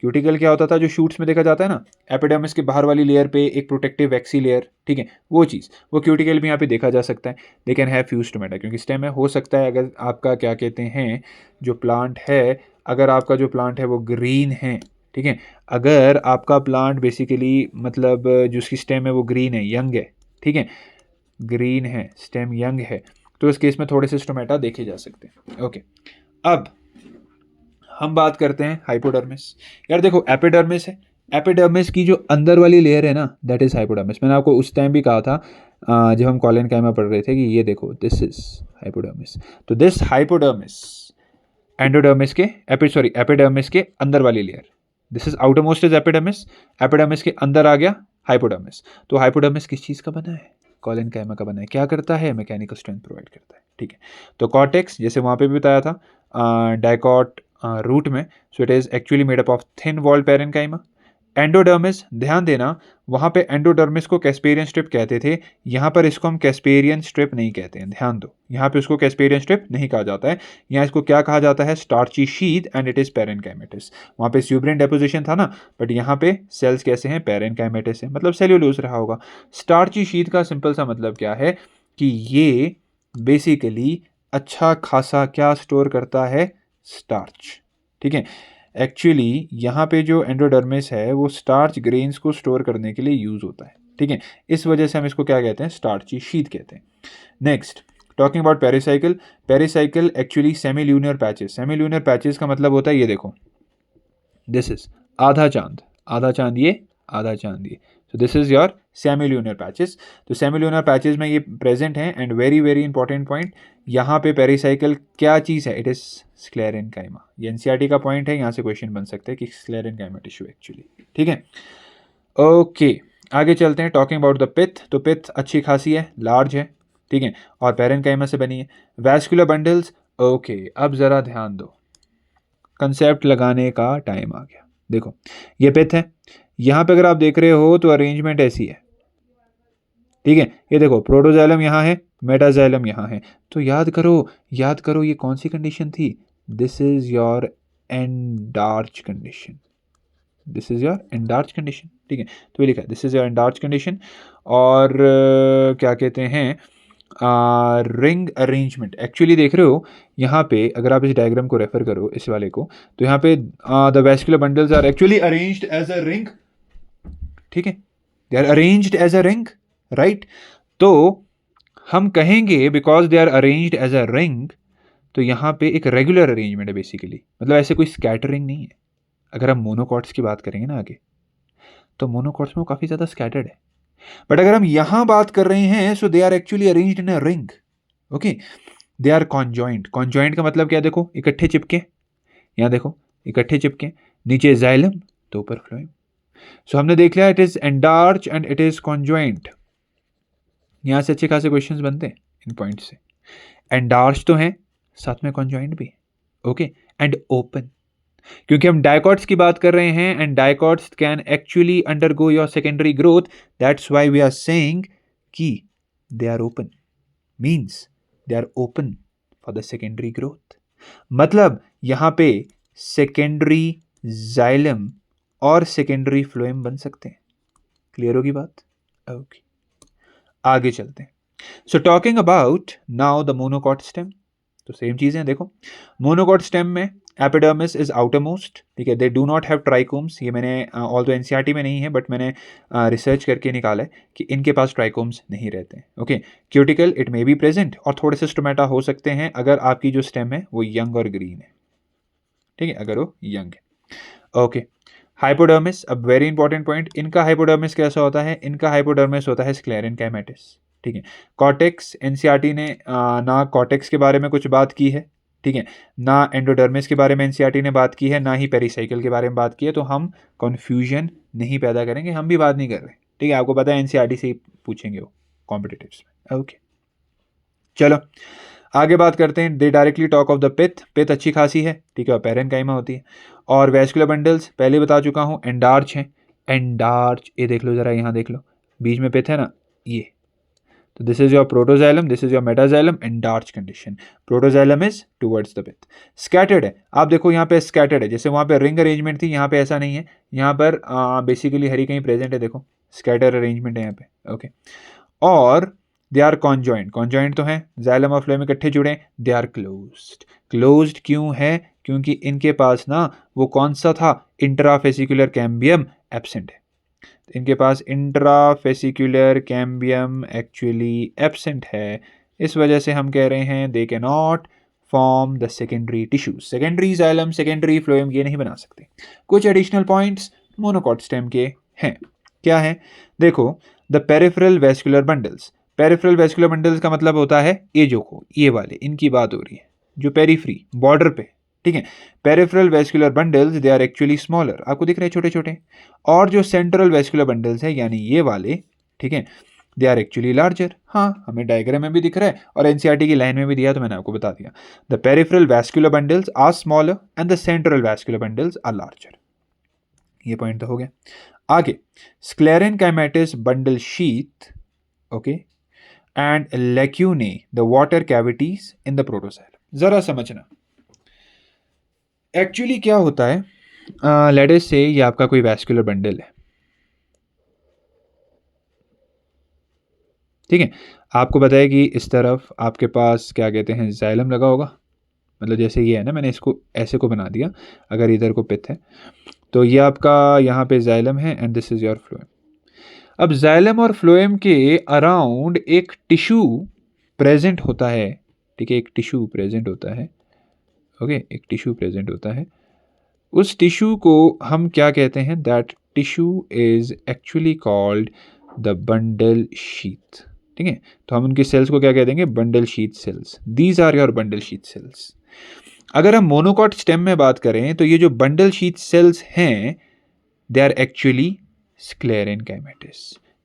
क्यूटिकल क्या होता था, जो शूट्स में देखा जाता है ना, एपिडर्मिस के बाहर वाली लेयर पे एक प्रोटेक्टिव वैक्सी लेयर। ठीक है, वो चीज़, वो क्यूटिकल भी यहाँ पे देखा जा सकता है। दे कैन हैव फ्यूज टोमेटा, क्योंकि स्टेम है। हो सकता है अगर आपका क्या कहते हैं जो प्लांट है, अगर आपका जो प्लांट है वो ग्रीन है, ठीक है। अगर आपका प्लांट बेसिकली मतलब जो उसकी स्टेम है वो ग्रीन है, यंग है, ठीक है, ग्रीन है, स्टेम यंग है, तो इस केस में थोड़े से स्टोमेटा देखे जा सकते हैं। ओके, अब हम बात करते हैं हाइपोडर्मिस। यार देखो, एपिडर्मिस है, एपिडर्मिस की जो अंदर वाली लेयर है ना, दैट इज हाइपोडर्मिस। मैंने आपको उस टाइम भी कहा था जब हम कॉलन काइमा पढ़ रहे थे कि ये देखो, दिस इज हाइपोडर्मिस। तो दिस हाइपोडर्मिस एंडोडर्मिस के एपिडर्मिस के अंदर वाली layer, this is outermost is epidermis, epidermis के अंदर आ गया हाइपोडर्मिस। तो हाइपोडर्मिस किस चीज़ का बना है? कॉलन काइमा का बना है। क्या करता है? मैकेनिकल स्ट्रेंथ प्रोवाइड करता है, ठीक है। तो कॉर्टेक्स, जैसे वहाँ पे भी बताया था डाइकॉट रूट में, so it is actually made up of thin walled parenchyma. Endodermis, ध्यान देना, वहाँ पे एंडोडर्मिस को कैस्पेरियन स्ट्रिप कहते थे, यहाँ पर इसको हम कैस्पेरियन स्ट्रिप नहीं कहते हैं, ध्यान दो, यहाँ पे उसको कैस्पेरियन स्ट्रिप नहीं कहा जाता है, यहाँ इसको क्या कहा जाता है? Starchy sheath, and it is parenchymatous. वहाँ पे स्यूब्रिन डेपोजिशन था ना, बट यहाँ पे सेल्स कैसे हैं? पैरेन्काइमेटिस है, मतलब सेल्यूलोज रहा होगा। स्टार्ची शीथ का सिंपल सा मतलब क्या है कि ये बेसिकली अच्छा खासा क्या स्टोर करता है? स्टार्च, ठीक है। एक्चुअली यहाँ पे जो एंडोडर्मिस है वो स्टार्च ग्रेन्स को स्टोर करने के लिए यूज होता है, ठीक है। इस वजह से हम इसको क्या कहते हैं? स्टार्ची शीथ कहते हैं। Next, talking about pericycle. Pericycle actually सेमील्यूनर patches, सेमील्यूनर patches का मतलब होता है ये देखो, दिस इज आधा चांद, आधा चांद ये, आधा चांद ये, सो दिस इज योर सेमील्यूनर पैचेस। तो सेमील्यूनर पैचेस में ये प्रेजेंट हैं, and very very important point, यहाँ पे पेरिसाइकिल क्या चीज़ है? It is sclerenchyma. ये एनसीईआरटी का पॉइंट है, यहाँ से क्वेश्चन बन सकते हैं कि स्क्लेरेन्काइमा टिश्यू एक्चुअली, ठीक है। ओके, आगे चलते हैं। टॉकिंग अबाउट द पिथ, तो पिथ अच्छी खासी है, लार्ज है, ठीक है, और पैरेन्काइमा से बनी है। वैस्कुलर बंडल्स, ओके, अब ज़रा ध्यान दो, कंसेप्ट लगाने का टाइम आ गया। देखो, ये पिथ है, यहाँ पे अगर आप देख रहे हो तो अरेंजमेंट ऐसी है, ठीक है। ये देखो, प्रोटोजाइलम यहाँ है, मेटाजाइलम यहाँ है, तो याद करो, याद करो, ये कौन सी कंडीशन थी? This is your endarch condition, this is your endarch condition, ठीक है। तो ये लिखा है, this is your endarch condition. और क्या कहते हैं, रिंग अरेंजमेंट, एक्चुअली देख रहे हो यहाँ पे, अगर आप इस डायग्राम को रेफर करो, इस वाले को, तो यहाँ पे the vascular bundles are actually arranged as a ring, ठीक है, they are arranged as a ring, right. तो हम कहेंगे because they are arranged as a ring, तो यहाँ पे एक रेगुलर अरेंजमेंट है बेसिकली, मतलब ऐसे कोई स्कैटरिंग नहीं है। अगर हम मोनोकॉट्स की बात करेंगे ना आगे, तो मोनोकॉट्स में वो काफ़ी ज़्यादा स्कैटर्ड है, बट अगर हम यहाँ बात कर रहे हैं, so they are actually arranged in a ring, okay. They are conjoint, conjoint का मतलब क्या? देखो, इकट्ठे चिपके, यहाँ देखो, इकट्ठे चिपके, नीचे जाइलम तो ऊपर फ्लोएम। सो हमने देख लिया, it is endarch and it is conjoint. यहाँ से अच्छे खासे क्वेश्चंस बनते हैं इन पॉइंट से। एंडार्च तो है, साथ में कॉन्जॉइंट भी, ओके, एंड ओपन, क्योंकि हम डाइकॉट्स की बात कर रहे हैं, and dicots can actually undergo your secondary growth, that's why we are saying कि they are open, means they are open for the secondary growth. मतलब यहाँ पे सेकेंडरी जाइलम और सेकेंडरी फ्लोएम बन सकते हैं। क्लियर होगी बात? ओके, आगे चलते हैं। So talking about now the monocot stem, तो सेम चीजें देखो, मोनोकॉट स्टेम में एपिडर्मिस इज आउटर मोस्ट, ठीक है, दे डू नॉट हैव ट्राइकोम्स। ये मैंने ऑल तो एनसीईआरटी में नहीं है, बट मैंने रिसर्च करके निकाला है कि इनके पास ट्राइकोम्स नहीं रहते हैं, okay. Cuticle, it may be present, और थोड़े से स्टोमेटा हो सकते हैं अगर आपकी जो स्टेम है वो यंग और ग्रीन है, ठीक है, अगर वो यंग है, ओके। हाइपोडर्मिस, अब वेरी इंपॉर्टेंट पॉइंट, इनका हाइपोडर्मिस कैसा होता है? इनका हाइपोडर्मिस होता है स्क्लेरेन्काइमेटिस, ठीक है। कॉर्टेक्स, एनसीईआरटी ने ना कॉर्टेक्स के बारे में कुछ बात की है, ठीक है, ना एंडोडर्मिस के बारे में एनसीईआरटी ने बात की है, ना ही पेरिसाइकिल के बारे में बात की है, तो हम कन्फ्यूजन नहीं पैदा करेंगे, हम भी बात नहीं कर रहे, ठीक है। आपको पता है एनसीईआरटी से ही पूछेंगे वो कॉम्पिटिटिव्स में, ओके। चलो आगे बात करते हैं। They directly talk of the pith, pith अच्छी खासी है, ठीक है, पैरेन्काइमा होती है। और वैस्कुलर बंडल्स पहले बता चुका हूँ, एंडार्च है, एंडार्च, ये देख लो जरा, यहाँ देख लो, बीच में पिथ है ना, ये, तो this is your protoxylem, this is your metaxylem, endarch condition. Protoxylem is towards the pith. Scattered है, आप देखो यहाँ पे स्कैटर्ड है, जैसे वहाँ पे रिंग अरेंजमेंट थी, यहाँ पे ऐसा नहीं है, यहाँ पर बेसिकली हरी कहीं प्रेजेंट है, देखो स्कैटर अरेंजमेंट है यहाँ पे, ओके। और दे आर कॉन्जॉइंट, कॉन्जॉइंट तो है, जाइलम और फ्लोएम इकट्ठे जुड़े, दे आर क्लोज्ड, क्लोज्ड क्यों है? क्योंकि इनके पास ना वो कौन सा था, इंट्राफेसिकुलर कैम्बियम एब्सेंट है। इनके पास इंट्राफेसिकुलर कैम्बियम एक्चुअली एब्सेंट है, इस वजह से हम कह रहे हैं they can not form the secondary tissues. Secondary xylem, secondary phloem ये नहीं बना सकते। कुछ एडिशनल पॉइंट्स मोनोकॉट स्टेम के हैं, क्या है देखो, the peripheral vascular bundles. Peripheral vascular bundles का मतलब होता है ये वाले, इनकी बात हो रही है जो पेरीफ्री बॉर्डर पे, ठीक है। Peripheral vascular bundles they are actually smaller, आपको दिख रहे हैं छोटे छोटे, और जो सेंट्रल वेस्कुलर बंडल्स है यानी ये वाले, ठीक है, दे आर एक्चुअली लार्जर। हाँ, हमें डायग्राम में भी दिख रहा है और एनसीईआरटी की लाइन में भी दिया, तो मैंने आपको बता दिया। The peripheral vascular bundles are smaller and the central vascular bundles are larger. ये पॉइंट तो हो गया। आगे, sclerenchymatous bundle sheath, okay, and lacunae the water cavities in the protoxylem. जरा समझना एक्चुअली क्या होता है। लेट अस से ये आपका कोई वैस्कुलर बंडल है, ठीक है। आपको पता है कि इस तरफ आपके पास क्या कहते हैं, जाइलम लगा होगा, मतलब जैसे ये है ना, मैंने इसको ऐसे को बना दिया, अगर इधर को पिथ है तो ये आपका यहाँ पे जाइलम है and this is your phloem. अब जाइलम और फ्लोएम के अराउंड एक टिश्यू प्रेजेंट होता है, ठीक है, एक टिश्यू प्रेजेंट होता है, ओके, एक टिश्यू प्रेजेंट होता है। उस टिश्यू को हम क्या कहते हैं, that tissue is actually called the bundle sheath, ठीक है। तो हम उनकी सेल्स को क्या कह देंगे, bundle sheath cells. These are your bundle sheath cells. अगर हम मोनोकॉट स्टेम में बात करें तो ये जो बंडल शीथ सेल्स हैं दे आर एक्चुअली स्क्लेरेनकाइमेटिस।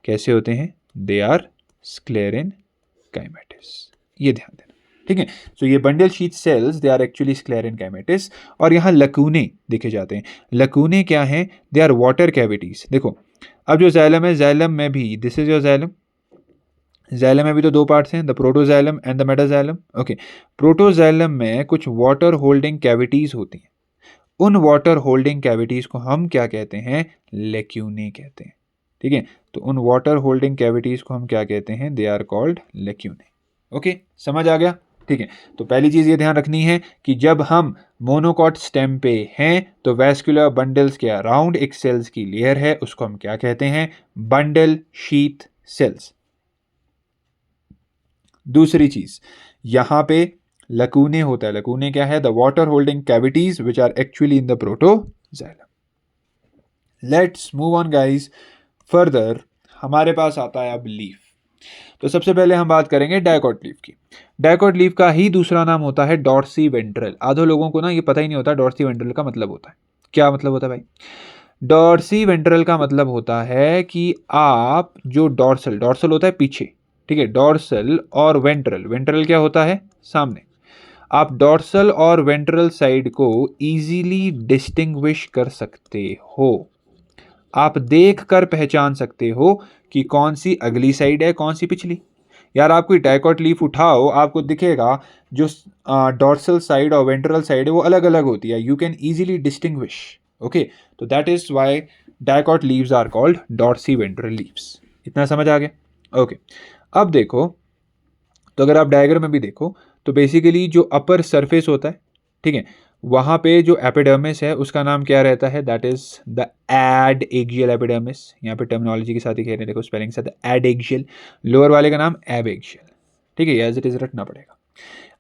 कैसे होते हैं, दे आर स्क्लेरेनकाइमेटिस, ये ध्यान देना, ठीक है। सो ये bundle sheath cells they are actually sclerenchymatous. और यहाँ लकूने देखे जाते हैं। लकूने क्या हैं, दे आर वाटर कैविटीज। देखो, अब जो जाइलम है, जाइलम में भी this is your xylem, xylem में भी तो दो पार्ट्स हैं, the protoxylem and the metaxylem, okay. Protoxylem में कुछ वाटर होल्डिंग कैविटीज होती हैं, उन वाटर होल्डिंग कैविटीज को हम क्या कहते हैं, लेक्यूने कहते हैं, ठीक है। तो उन वाटर होल्डिंग कैविटीज को हम क्या कहते हैं, दे आर कॉल्ड लेक्यूने, ओके, समझ आ गया, ठीक है। तो पहली चीज ये ध्यान रखनी है कि जब हम मोनोकॉट स्टेम पे हैं तो वैस्कुलर बंडल्स के अराउंड एक सेल्स की लेयर है, उसको हम क्या कहते हैं, बंडल शीथ सेल्स। दूसरी चीज, यहां पे लकूने होता है, लकूने क्या है, the water holding cavities which are actually in the protoxylem. Let's move on guys further. हमारे पास आता है अब लीफ। तो सबसे पहले हम बात करेंगे डायकॉट लीफ की। डायकॉट लीफ का ही दूसरा नाम होता है डॉर्सी वेंट्रल। आधो लोगों को ना ये पता ही नहीं होता डॉर्सी वेंट्रल का मतलब होता है क्या, मतलब होता है भाई, डॉर्सी वेंट्रल का मतलब होता है कि आप जो डॉर्सल, डॉर्सल होता है पीछे, ठीक है, डॉर्सल और वेंट्रल, वेंट्रल क्या होता है, सामने। आप डॉर्सल और वेंट्रल साइड को इजीली डिस्टिंग्विश कर सकते हो, आप देख कर पहचान सकते हो कि कौन सी अगली साइड है, कौन सी पिछली। यार आप कोई डायकॉट लीफ उठाओ, आपको दिखेगा जो डॉर्सल साइड और वेंट्रल साइड है वो अलग अलग होती है, you can easily distinguish, okay. तो that is why dicot leaves are called dorsiventral leaves. इतना समझ आ गया, ओके। अब देखो, तो अगर आप डायग्राम में भी देखो तो बेसिकली जो अपर सरफेस होता है, ठीक है, वहाँ पे जो एपिडर्मिस है उसका नाम क्या रहता है, that is the adaxial epidermis. यहाँ पे टर्मिनोलॉजी के साथ ही कह रहे हैं, देखो स्पेलिंग के साथ, एडेक्सियल। लोअर वाले का नाम एबेक्सियल, ठीक है, एज इट इज रखना पड़ेगा।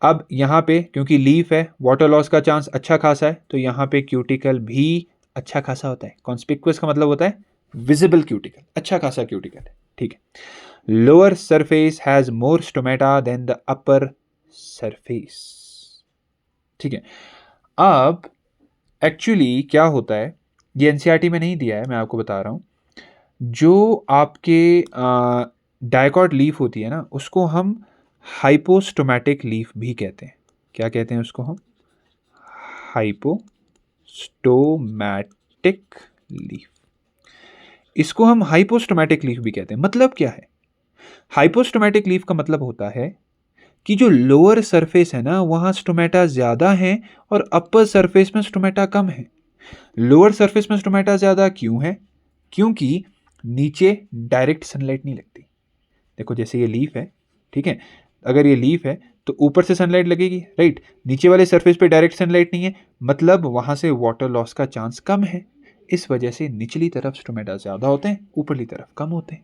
अब यहाँ पे क्योंकि लीफ है, वाटर लॉस का चांस अच्छा खासा है, तो यहाँ पे क्यूटिकल भी अच्छा खासा होता है। कॉन्स्पिक्युअस का मतलब होता है विजिबल क्यूटिकल, अच्छा खासा क्यूटिकल है, ठीक है। Lower surface has more stomata than the upper surface, ठीक है। अब एक्चुअली क्या होता है, ये एनसीईआरटी में नहीं दिया है, मैं आपको बता रहा हूँ। जो आपके डायकॉट लीफ होती है ना, उसको हम हाइपोस्टोमैटिक लीफ भी कहते हैं। क्या कहते हैं उसको हम, हाइपोस्टोमैटिक लीफ। इसको हम हाइपोस्टोमैटिक लीफ भी कहते हैं। मतलब क्या है, हाइपोस्टोमैटिक लीफ का मतलब होता है कि जो लोअर सरफेस है ना वहाँ स्टोमेटा ज़्यादा है और अपर सरफेस में स्टोमेटा कम है। लोअर सरफेस में स्टोमेटा ज़्यादा क्यों है, क्योंकि नीचे डायरेक्ट सनलाइट नहीं लगती। देखो जैसे ये लीफ है, ठीक है, अगर ये लीफ है तो ऊपर से सनलाइट लगेगी, राइट। नीचे वाले सरफेस पे डायरेक्ट सनलाइट नहीं है, मतलब वहां से वाटर लॉस का चांस कम है। इस वजह से निचली तरफ स्टोमेटा ज़्यादा होते हैं, ऊपरली तरफ कम होते हैं।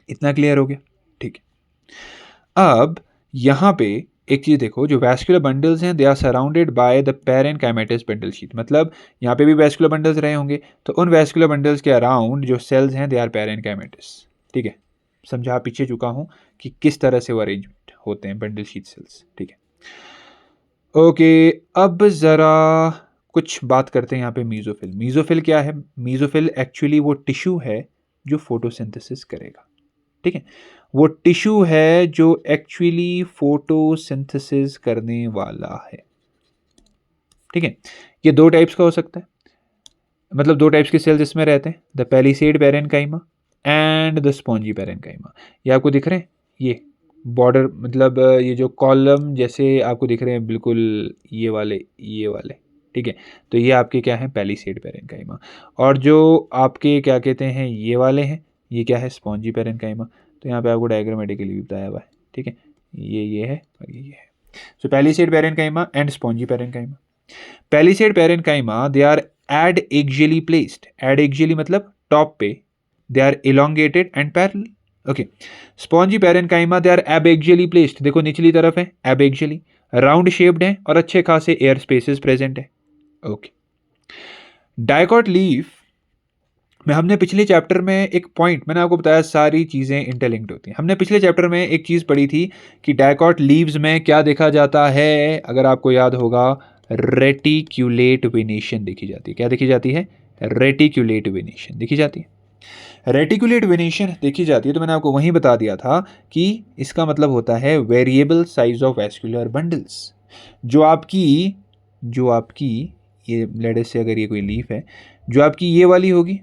इतना क्लियर हो गया, ठीक है। अब यहाँ पे एक चीज़ देखो, जो वैस्कुलर बंडल्स हैं दे are surrounded by the parenchymatous bundle sheet, मतलब यहाँ पे भी वैस्कुलर बंडल्स रहे होंगे, तो उन वैस्कुलर बंडल्स के अराउंड जो सेल्स हैं दे आर पैरेनकाइमेटस, ठीक है। समझा पीछे चुका हूँ कि किस तरह से वो अरेंजमेंट होते हैं बंडल शीट सेल्स, ठीक है। ओके, अब ज़रा कुछ बात करते हैं यहाँ पे मीजोफिल। मीजोफिल क्या है? मीजोफिल एक्चुअली वो टिश्यू है जो फोटोसिंथेसिस करेगा, ठीक है। वो टिश्यू है जो एक्चुअली फोटोसिंथेसिस करने वाला है, ठीक है। ये दो टाइप्स का हो सकता है, मतलब दो टाइप्स के सेल्स इसमें रहते हैं, the palisade parenchyma and the spongy parenchyma. ये आपको दिख रहे हैं, ये बॉर्डर, मतलब ये जो कॉलम जैसे आपको दिख रहे हैं बिल्कुल, ये वाले, ठीक है। तो ये आपके क्या है? Palisade parenchyma. और जो आपके क्या कहते हैं, ये वाले हैं, ये क्या है? Spongy parenchyma. तो यहाँ पे आपको डायग्रामेटिकली भी बताया हुआ है, ठीक है। ये है और ये है। So palisade parenchyma and spongy parenchyma. Palisade parenchyma they are adaxially placed, adaxially मतलब टॉप पे, they are elongated and parallel, okay. Spongy parenchyma they are abaxially placed, देखो निचली तरफ है एबएक्सियली, राउंड शेप्ड है और अच्छे खासे एयर स्पेसेस प्रेजेंट है, ओके। डाइकॉट लीफ में हमने पिछले चैप्टर में एक पॉइंट, मैंने आपको बताया सारी चीज़ें इंटरलिंक्ड होती हैं। हमने पिछले चैप्टर में एक चीज़ पढ़ी थी कि डाइकॉट लीव्स में क्या देखा जाता है, अगर आपको याद होगा, रेटिक्यूलेट वेनेशन देखी जाती है। क्या देखी जाती है? रेटिक्यूलेट वेनेशन देखी जाती है। रेटिकुलेट वेनेशन देखी जाती है, तो मैंने आपको वहीं बता दिया था कि इसका मतलब होता है variable size of vascular bundles. जो आपकी ये लेट्स से अगर ये कोई लीफ है, जो आपकी ये वाली होगी,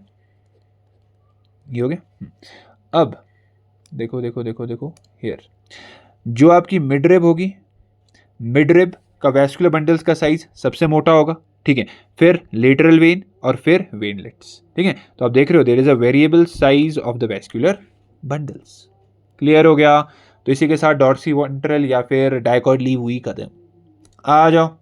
ये हो गया। अब देखो देखो देखो देखो हियर, जो आपकी मिड रिब होगी, मिड रिब का वैस्कुलर बंडल्स का साइज सबसे मोटा होगा, ठीक है। फिर लेटरल वेन और फिर वेनलेट्स, ठीक है। तो आप देख रहे हो there is a variable size of the vascular bundles. Clear हो गया? तो इसी के साथ डॉर्सिवेंट्रल या फिर डाइकॉट लीव हुई खत्म। आ जाओ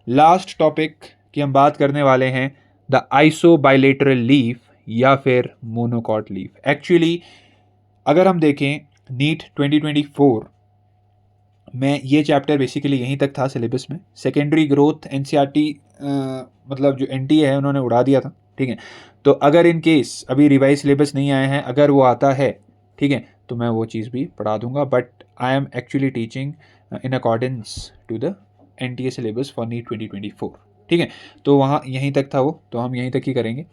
लास्ट टॉपिक की हम बात करने वाले हैं, द आइसोबाइलेटरल लीफ या फिर मोनोकॉट लीफ। एक्चुअली अगर हम देखें नीट 2024 में ये चैप्टर बेसिकली यहीं तक था सिलेबस में। सेकेंडरी ग्रोथ एनसीईआरटी मतलब जो एनटीए है उन्होंने उड़ा दिया था, ठीक है। तो अगर इन केस अभी रिवाइज सिलेबस नहीं आए हैं, अगर वो आता है, ठीक है, तो मैं वो चीज़ भी पढ़ा दूंगा, but I am actually teaching in accordance to the NTA syllabus for NEET 2024, ठीक है। तो वहाँ यहीं तक था वो, तो हम यहीं तक ही करेंगे।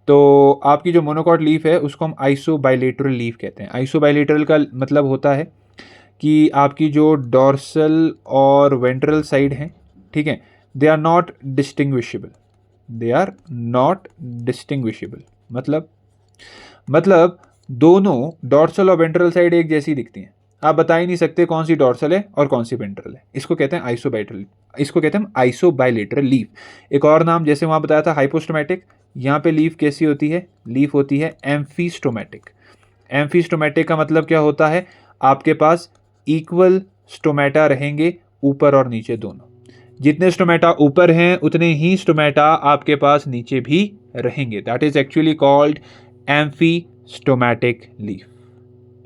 तो आपकी जो मोनोकॉट लीफ है उसको हम आइसोबाइलेटरल लीफ कहते हैं। आइसोबाइलेटरल का मतलब होता है कि आपकी जो डॉर्सल और वेंट्रल साइड है, ठीक है, they are not distinguishable, they are not distinguishable, मतलब दोनों डॉर्सल और वेंट्रल साइड एक जैसी दिखती हैं। आप बता ही नहीं सकते कौन सी डॉर्सल है और कौन सी वेंट्रल है। इसको कहते हैं आइसोबाइलेटरल, इसको कहते हैं आइसोबाइलेटरल लीफ। एक और नाम जैसे वहाँ बताया था हाइपोस्टोमैटिक, यहाँ पे लीफ कैसी होती है? लीफ होती है एम्फीस्टोमैटिक। एम्फीस्टोमैटिक का मतलब क्या होता है? आपके पास इक्वल स्टोमेटा रहेंगे ऊपर और नीचे दोनों। जितने स्टोमेटा ऊपर हैं उतने ही स्टोमेटा आपके पास नीचे भी रहेंगे। That is actually called amphistomatic leaf.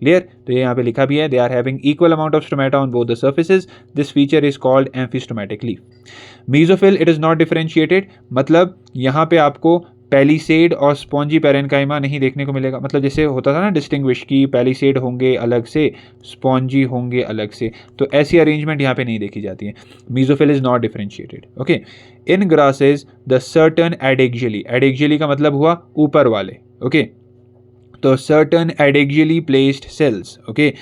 Clear? तो ये यहाँ पे लिखा भी है, they are having equal amount of stomata on both the surfaces, this feature is called amphistomatic leaf. Mesophyll it is not differentiated, मतलब यहाँ पे आपको पैलिसेड और स्पॉन्जी पैरेनकाइमा नहीं देखने को मिलेगा। मतलब जैसे होता था ना डिस्टिंग्विश की पैलिसेड होंगे अलग से, स्पॉन्जी होंगे अलग से, तो ऐसी अरेंजमेंट यहाँ पे नहीं देखी जाती है। Mesophyll is not differentiated, okay. In grasses the certain adaxially, adaxially का मतलब हुआ ऊपर वाले, ओके। तो certain adaxially placed cells, okay,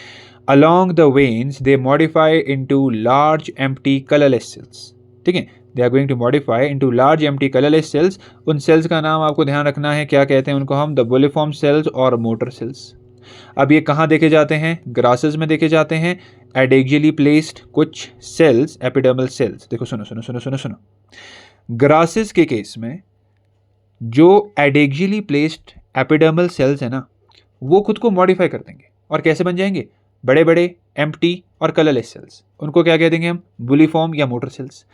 along the veins they modify into large empty colorless cells, ठीक है। They are going to modify into large empty colorless cells। उन sales का नाम आपको ध्यान रखना है, क्या कहते हैं उनको हम? द बुलिफॉर्म सेल्स और मोटर सेल्स। अब ये कहाँ देखे जाते हैं? ग्रासेस में देखे जाते हैं। एडेक्सियली प्लेस्ड कुछ सेल्स, एपिडर्मल सेल्स। देखो सुनो सुनो सुनो सुनो सुनो, ग्रासेस के केस में जो एडेक्सियली प्लेस्ड एपिडर्मल सेल्स है ना, वो खुद को मॉडिफाई कर देंगे और कैसे बन जाएंगे? बड़े बड़े एम्प्टी और कलरलेस सेल्स, उनको क्या कह देंगे हम? बुलिफॉर्म या मोटर सेल्स।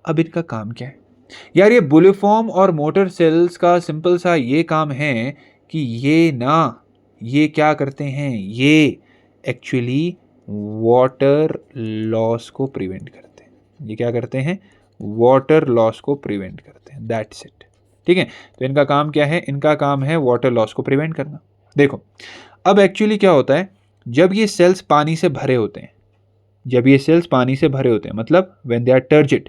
अब इनका काम क्या है यार? ये बुलिफॉर्म और मोटर सेल्स का सिंपल सा ये काम है कि ये क्या करते हैं? ये एक्चुअली वाटर लॉस को प्रिवेंट करते हैं। ये क्या करते हैं? वाटर लॉस को प्रिवेंट करते हैं। That's it. ठीक है, तो इनका काम क्या है? इनका काम है वाटर लॉस को प्रिवेंट करना। देखो, अब एक्चुअली क्या होता है, जब ये सेल्स पानी से भरे होते हैं, मतलब व्हेन दे आर टर्जिड,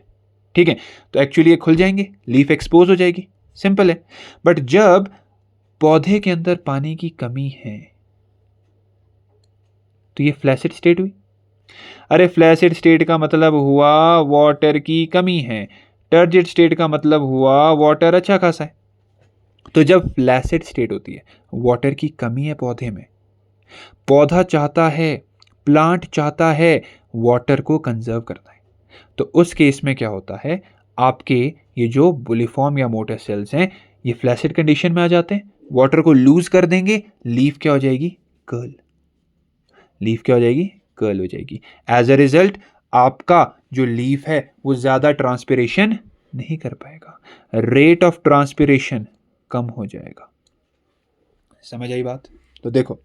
ठीक है, तो एक्चुअली ये खुल जाएंगे, लीफ एक्सपोज हो जाएगी, सिंपल है। बट जब पौधे के अंदर पानी की कमी है तो ये फ्लैसिड स्टेट हुई। अरे फ्लैसिड स्टेट का मतलब हुआ वाटर की कमी है, टर्जिड स्टेट का मतलब हुआ वाटर अच्छा खासा है। तो जब फ्लैसिड स्टेट होती है, वाटर की कमी है पौधे में, पौधा चाहता है, प्लांट चाहता है वाटर को कंजर्व करना है, तो उस केस में क्या होता है, आपके ये जो बुलिफॉर्म या मोटर सेल्स हैं ये फ्लैसिड कंडीशन में आ जाते हैं, वाटर को लूज कर देंगे, लीफ क्या हो जाएगी? कर्ल। कर्ल हो जाएगी। एज अ रिजल्ट आपका जो लीफ है वो ज़्यादा ट्रांसपिरेशन नहीं कर पाएगा, रेट ऑफ ट्रांसपिरेशन कम हो जाएगा। समझ आई बात? तो देखो,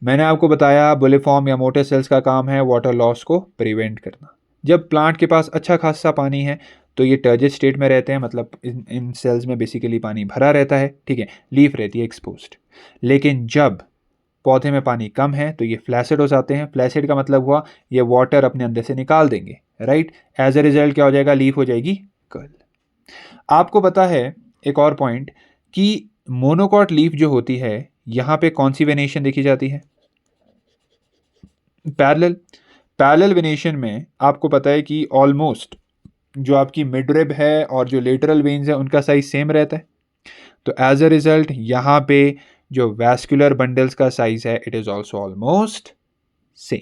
मैंने आपको बताया बुलिफॉर्म या मोटर सेल्स का काम है वाटर लॉस को प्रिवेंट करना। जब प्लांट के पास अच्छा खासा पानी है तो ये टर्जिड स्टेट में रहते हैं, मतलब इन सेल्स में बेसिकली पानी भरा रहता है, ठीक है, लीफ रहती है एक्सपोज्ड। लेकिन जब पौधे में पानी कम है तो ये फ्लैसिड हो जाते हैं। फ्लैसिड का मतलब हुआ ये वाटर अपने अंदर से निकाल देंगे, राइट। एज अ रिजल्ट क्या हो जाएगा? लीफ हो जाएगी कर्ल। आपको पता है एक और पॉइंट कि मोनोकॉट लीफ जो होती है, यहां पे कौन सी वेनेशन देखी जाती है? पैरेलल वेनेशन में आपको पता है कि ऑलमोस्ट जो आपकी मिडरिब है और जो लेटरल वेन्स है उनका साइज सेम रहता है। तो एज अ रिजल्ट यहाँ पे जो वैस्कुलर बंडल्स का साइज है it is also almost same.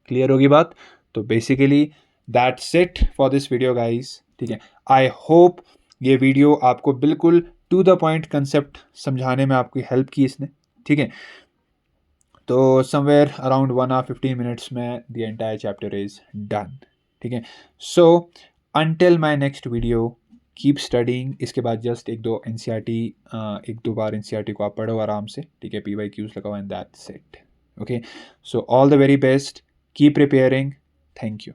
Clear होगी बात? तो basically that's it for this video guys. ठीक है, आई होप ये वीडियो आपको बिल्कुल टू द पॉइंट कंसेप्ट समझाने में आपकी हेल्प की इसने। ठीक है, तो समवेयर अराउंड 1 hour 15 minutes में the entire chapter is done. ठीक है, so until my next video keep studying. इसके बाद जस्ट एक दो बार एनसीईआरटी को आप पढ़ो आराम से, ठीक है, PYQs लगाओ and that's it. Okay, so all the very best, keep preparing, thank you.